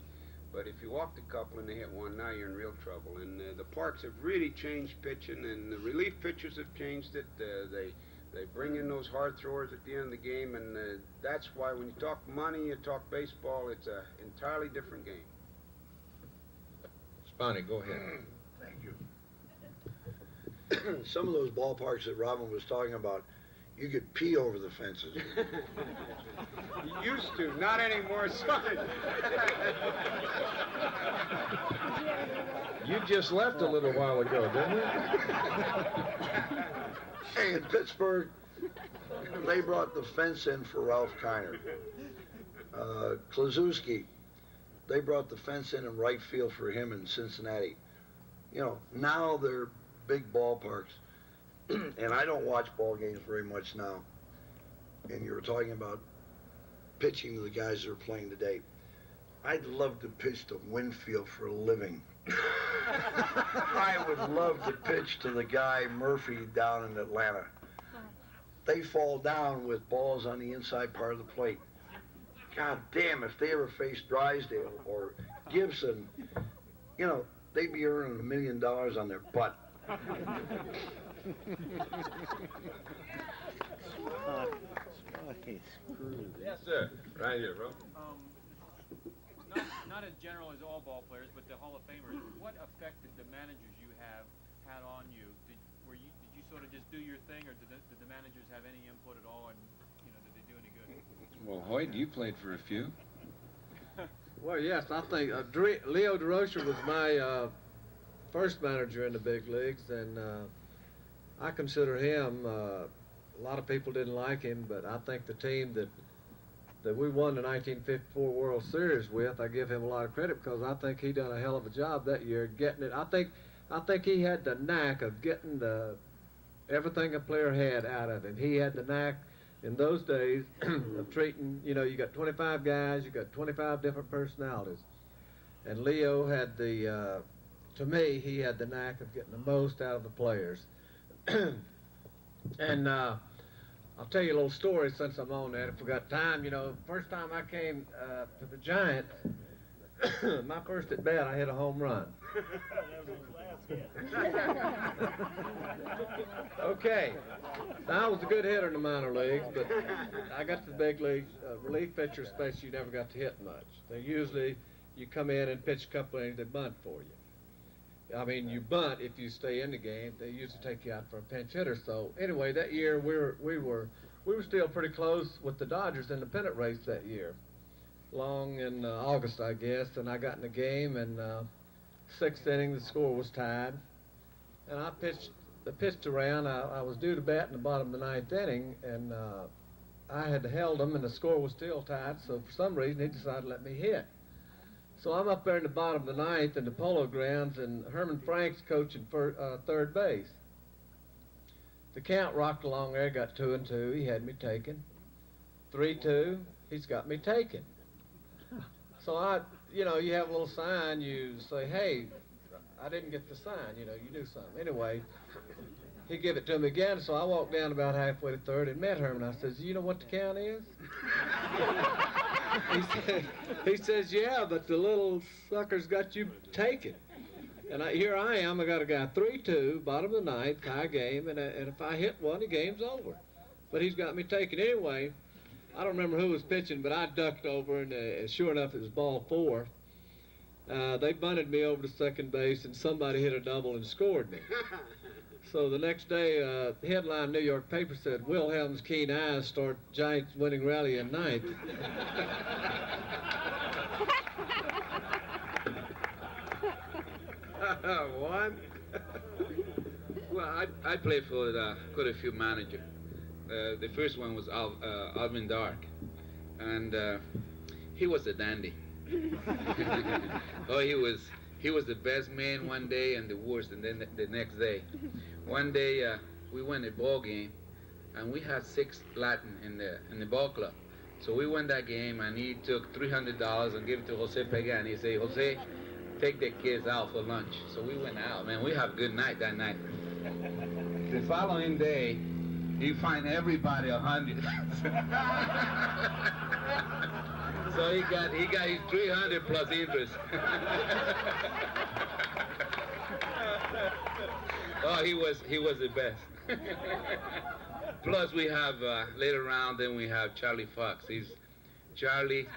But if you walked a couple and they hit one, now you're in real trouble. And the parks have really changed pitching, and the relief pitchers have changed it. They bring in those hard throwers at the end of the game, and that's why when you talk money, you talk baseball, it's an entirely different game. Spahn, go ahead. Thank you. Some of those ballparks that Robin was talking about, you could pee over the fences. You used to, not anymore, son. You just left a little while ago, didn't you? Hey, in Pittsburgh, they brought the fence in for Ralph Kiner. Klaczewski, they brought the fence in right field for him in Cincinnati. Now they're big ballparks. And I don't watch ball games very much now. And you were talking about pitching to the guys that are playing today. I'd love to pitch to Winfield for a living. I would love to pitch to the guy Murphy down in Atlanta. They fall down with balls on the inside part of the plate. God damn, if they ever faced Drysdale or Gibson, you know, they'd be earning $1 million on their butt. Yes, sir. Right here, bro. Not as general as all ball players, but the Hall of Famers. What effect did the managers you have had on you? Did you sort of just do your thing, or did the managers have any input at all, and did they do any good? Well, Hoyt, you played for a few. Well, yes, I think Leo DeRocher was my first manager in the big leagues, and I consider him. A lot of people didn't like him, but I think the team that we won the 1954 World Series with, I give him a lot of credit because I think he done a hell of a job that year getting it. I think he had the knack of getting everything a player had out of him. He had the knack in those days of treating, you got 25 guys, you got 25 different personalities. And Leo had to me, he had the knack of getting the most out of the players. And I'll tell you a little story since I'm on that. If we got time, first time I came to the Giants, my first at bat, I hit a home run. Okay. Now, I was a good hitter in the minor leagues, but I got to the big leagues. Relief pitcher, especially, you never got to hit much. They usually, you come in and pitch a couple innings, they bunt for you. I mean, you bunt if you stay in the game. They usually take you out for a pinch hitter. So anyway, that year we were still pretty close with the Dodgers in the pennant race that year. Long in August, I guess, and I got in the game, and sixth inning, the score was tied, and I pitched around. I was due to bat in the bottom of the ninth inning, and I had held him, and the score was still tied. So for some reason, he decided to let me hit. So I'm up there in the bottom of the ninth in the Polo Grounds, and Herman Frank's coaching for third base. The count rocked along there, got 2-2. He had me taken. 3-2. He's got me taken. So you have a little sign. You say, "Hey, I didn't get the sign." You do something. Anyway, he gave it to me again. So I walked down about halfway to third and met Herman. I says, "You know what the count is?" He says, "Yeah, but the little sucker's got you taken." And here I am. I got a guy 3-2, bottom of the ninth, tie game, and if I hit one, the game's over. But he's got me taken anyway. I don't remember who was pitching, but I ducked over, and sure enough, it was ball 4. They bunted me over to second base, and somebody hit a double and scored me. So the next day, the headline New York paper said, "Wilhelm's keen eyes start Giants winning rally in ninth." Juan? Well, I played for quite a few managers. The first one was Alvin Dark, and he was a dandy. Oh, he was the best man one day and the worst, and then the next day. One day we went a ball game, and we had 6 Latin in the ball club. So we won that game, and he took $300 and gave it to Jose Pagan. He said, "Jose, take the kids out for lunch." So we went out. Man, we had a good night that night. The following day, he fined everybody 100. So he got his 300 plus interest. Oh, he was the best. Plus we have later on, then we have Charlie Fox. Charlie.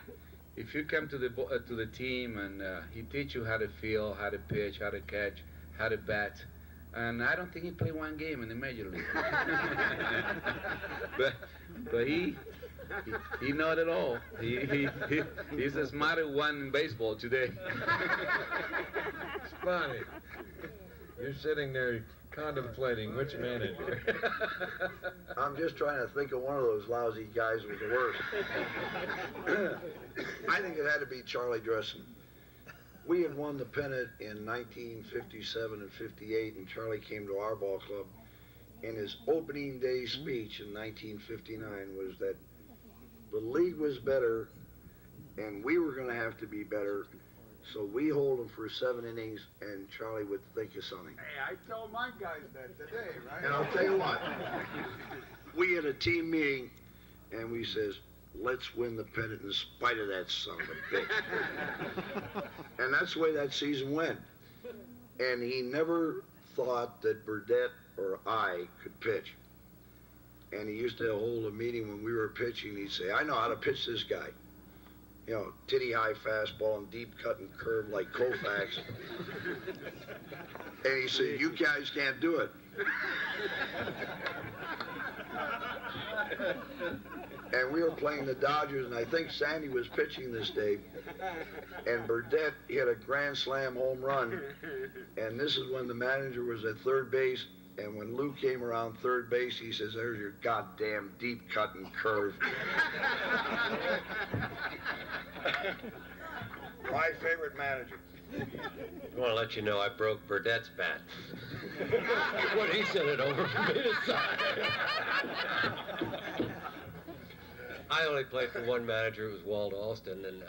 If you come to the team and he teach you how to feel, how to pitch, how to catch, how to bat, and I don't think he played one game in the major league. but he not at all. He's the smartest one in baseball today. Spahn, you're sitting there contemplating which manager. I'm just trying to think of one of those lousy guys who was the worst. I think it had to be Charlie Dressen. We had won the pennant in 1957 and 58, and Charlie came to our ball club, and his opening day speech in 1959 was that the league was better, and we were going to have to be better, so we hold them for 7 innings, and Charlie would think of something. Hey, I told my guys that today, right? And I'll tell you what, we had a team meeting, and we says, let's win the pennant in spite of that son of a bitch. And that's the way that season went. And he never thought that Burdette or I could pitch. And he used to hold a meeting when we were pitching. He'd say, I know how to pitch this guy. You know, titty-high fastball and deep cut and curve like Koufax. And he said, you guys can't do it. And we were playing the Dodgers, and I think Sandy was pitching this day. And Burdette hit a grand slam home run. And this is when the manager was at third base. And when Lou came around third base, he says, there's your goddamn deep cut and curve. My favorite manager. I want to let you know I broke Burdette's bat. When he sent it over for me to sign. I only played for one manager. It was Walt Alston, and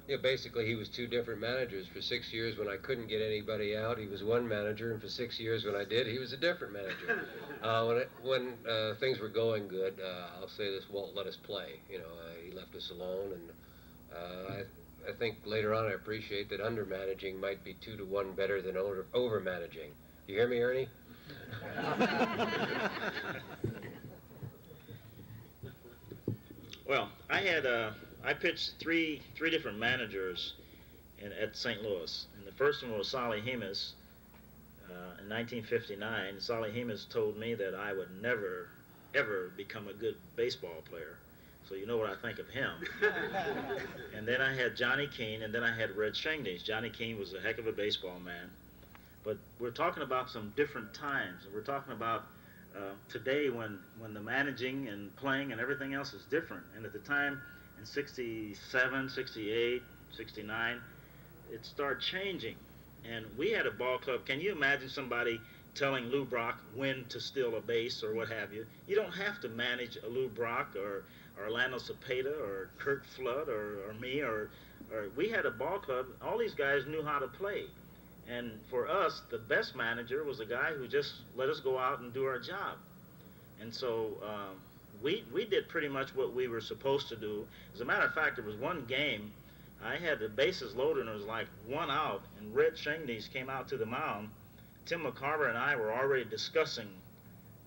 you know, basically he was two different managers. For 6 years when I couldn't get anybody out, he was one manager, and for 6 years when I did, he was a different manager. When things were going good, I'll say this, Walt let us play. You know, he left us alone, and I think later on I appreciate that under-managing might be 2 to 1 better than over-managing. You hear me, Ernie? Well, I pitched three different managers at St. Louis. And the first one was Solly Hemus in 1959. Solly Hemus told me that I would never, ever become a good baseball player. So you know what I think of him. And then I had Johnny Keane, and then I had Red Shengdes. Johnny Keane was a heck of a baseball man. But we're talking about some different times. We're talking about today when the managing and playing and everything else is different. And at the time, in 67, 68, 69, it started changing. And we had a ball club. Can you imagine somebody telling Lou Brock when to steal a base or what have you? You don't have to manage a Lou Brock or Orlando Cepeda or Kurt Flood or me or we had a ball club. All these guys knew how to play. And for us, the best manager was a guy who just let us go out and do our job. And so we did pretty much what we were supposed to do. As a matter of fact, there was one game, I had the bases loaded and it was like 1 out, and Red Shengdes came out to the mound. Tim McCarver and I were already discussing,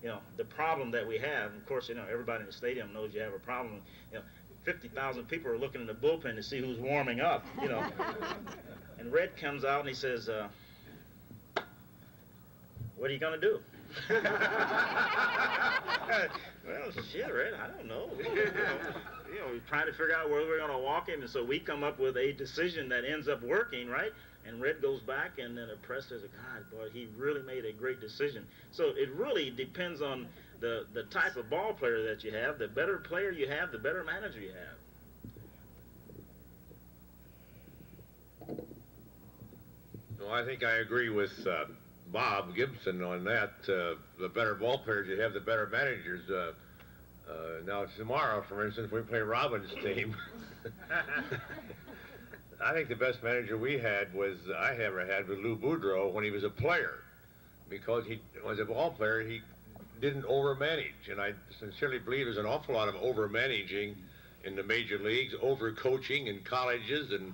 you know, the problem that we have. And of course, you know, everybody in the stadium knows you have a problem. You know, 50,000 people are looking in the bullpen to see who's warming up, you know. And Red comes out and he says, what are you going to do? Well, shit, Red, I don't know. You know, we're trying to figure out where we're going to walk him. And so we come up with a decision that ends up working, right? And Red goes back, and then the press says, God, boy, he really made a great decision. So it really depends on the type of ball player that you have. The better player you have, the better manager you have. Well, I think I agree with Bob Gibson on that. The better ball players you have, the better managers. Now, tomorrow, for instance, we play Robin's team. I think the best manager I ever had was Lou Boudreau when he was a player, because he was a ball player. He didn't overmanage, and I sincerely believe there's an awful lot of overmanaging in the major leagues, overcoaching in colleges, and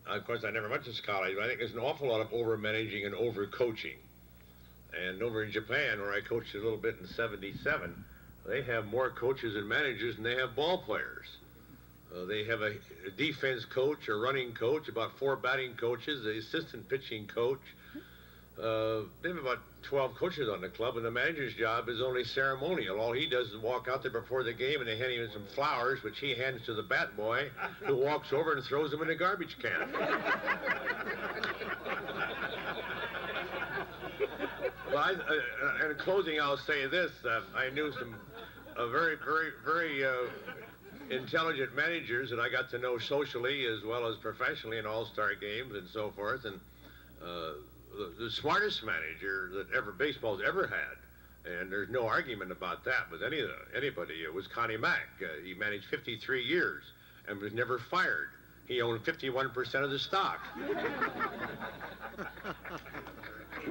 of course I never went to college, but I think there's an awful lot of overmanaging and overcoaching. And over in Japan, where I coached a little bit in '77, they have more coaches and managers than they have ball players. They have a defense coach, a running coach, about 4 batting coaches, the assistant pitching coach. They have about 12 coaches on the club, and the manager's job is only ceremonial. All he does is walk out there before the game, and they hand him some flowers, which he hands to the bat boy, who walks over and throws them in a garbage can. Well, in closing, I'll say this. I knew some very, very, very intelligent managers that I got to know socially as well as professionally in all-star games and so forth. And the smartest manager that baseball's ever had, and there's no argument about that with anybody, it was Connie Mack. He managed 53 years and was never fired. He owned 51% of the stock.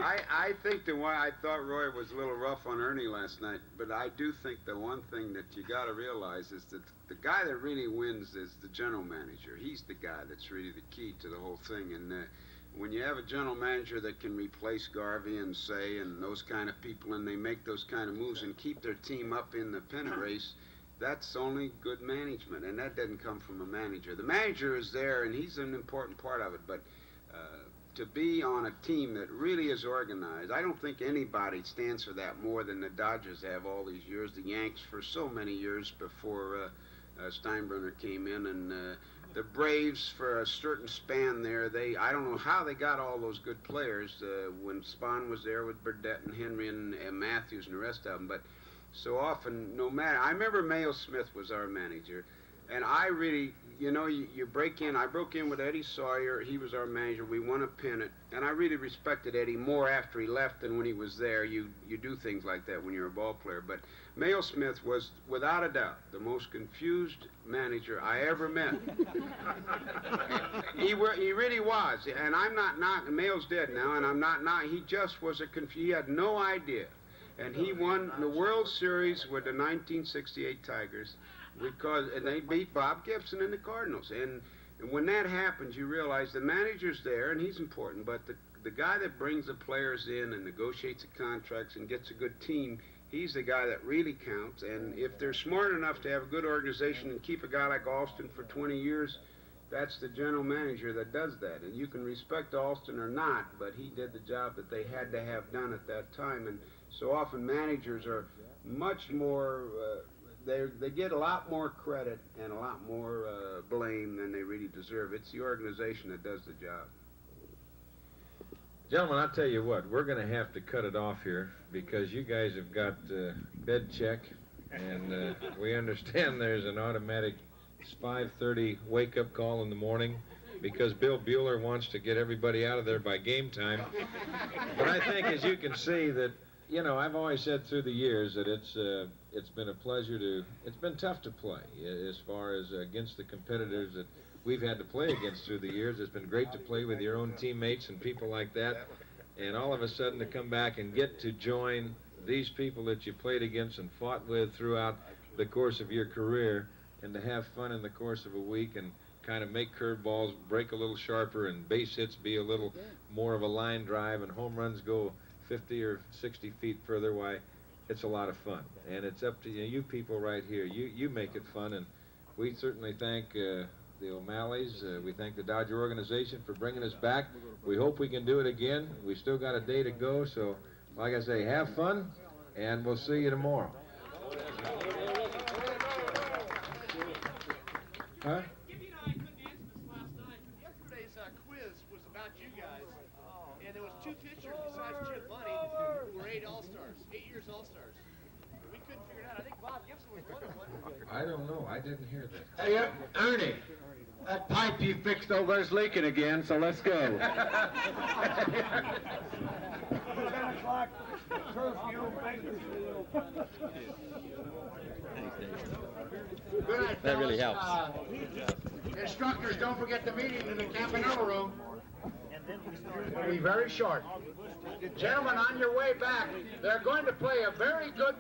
I think the one I thought Roy was a little rough on Ernie last night, but I do think the one thing that you got to realize is that the guy that really wins is the general manager. He's the guy that's really the key to the whole thing. And when you have a general manager that can replace Garvey and Say and those kind of people, and they make those kind of moves and keep their team up in the pennant race, that's only good management, and that doesn't come from a manager. The manager is there, and he's an important part of it, but to be on a team that really is organized, I don't think anybody stands for that more than the Dodgers have all these years, the Yanks for so many years before Steinbrenner came in, and the Braves for a certain span there. I don't know how they got all those good players when Spahn was there with Burdette and Henry and Matthews and the rest of them, but so often, no matter, I remember Mayo Smith was our manager, and I really, you break in, I broke in with Eddie Sawyer, he was our manager, we won a pennant, and I really respected Eddie more after he left than when he was there. You do things like that when you're a ball player, but Mayo Smith was, without a doubt, the most confused manager I ever met. He really was, and I'm not, Mayo's dead now, and I'm not, he just was he had no idea. And he won the World Series with the 1968 Tigers and they beat Bob Gibson and the Cardinals. And when that happens, you realize the manager's there, and he's important, but the guy that brings the players in and negotiates the contracts and gets a good team, he's the guy that really counts. And if they're smart enough to have a good organization and keep a guy like Alston for 20 years, that's the general manager that does that. And you can respect Alston or not, but he did the job that they had to have done at that time. And so often managers are much more, they get a lot more credit and a lot more blame than they really deserve. It's the organization that does the job. Gentlemen, I'll tell you what, we're going to have to cut it off here because you guys have got bed check, and we understand there's an automatic 5:30 wake-up call in the morning because Bill Bueller wants to get everybody out of there by game time. But I think, as you can see, that, I've always said through the years that it's been a pleasure it's been tough to play as far as against the competitors that we've had to play against through the years. It's been great to play with your own teammates and people like that, and all of a sudden to come back and get to join these people that you played against and fought with throughout the course of your career, and to have fun in the course of a week and kind of make curveballs break a little sharper and base hits be a little more of a line drive and home runs go 50 or 60 feet further, why, it's a lot of fun. And it's up to you people right here. You make it fun, and we certainly thank the O'Malleys. We thank the Dodger organization for bringing us back. We hope we can do it again. We still got a day to go, so like I say, have fun, and we'll see you tomorrow. Huh? Gibby and I couldn't answer this last night. Yesterday's quiz was about you guys, and there was two pitchers besides Jim Money who were 8 All-Stars, 8 years All-Stars. We couldn't figure it out. I think Bob Gibson was one of them. I don't know. I didn't hear that. Hey, Ernie, that pipe you fixed over there's leaking again, so let's go. 10 o'clock curfew. Good night, That really fellas. helps. Instructors, don't forget the meeting in the Campanella room. It'll be very short. Gentlemen, on your way back, they're going to play a very good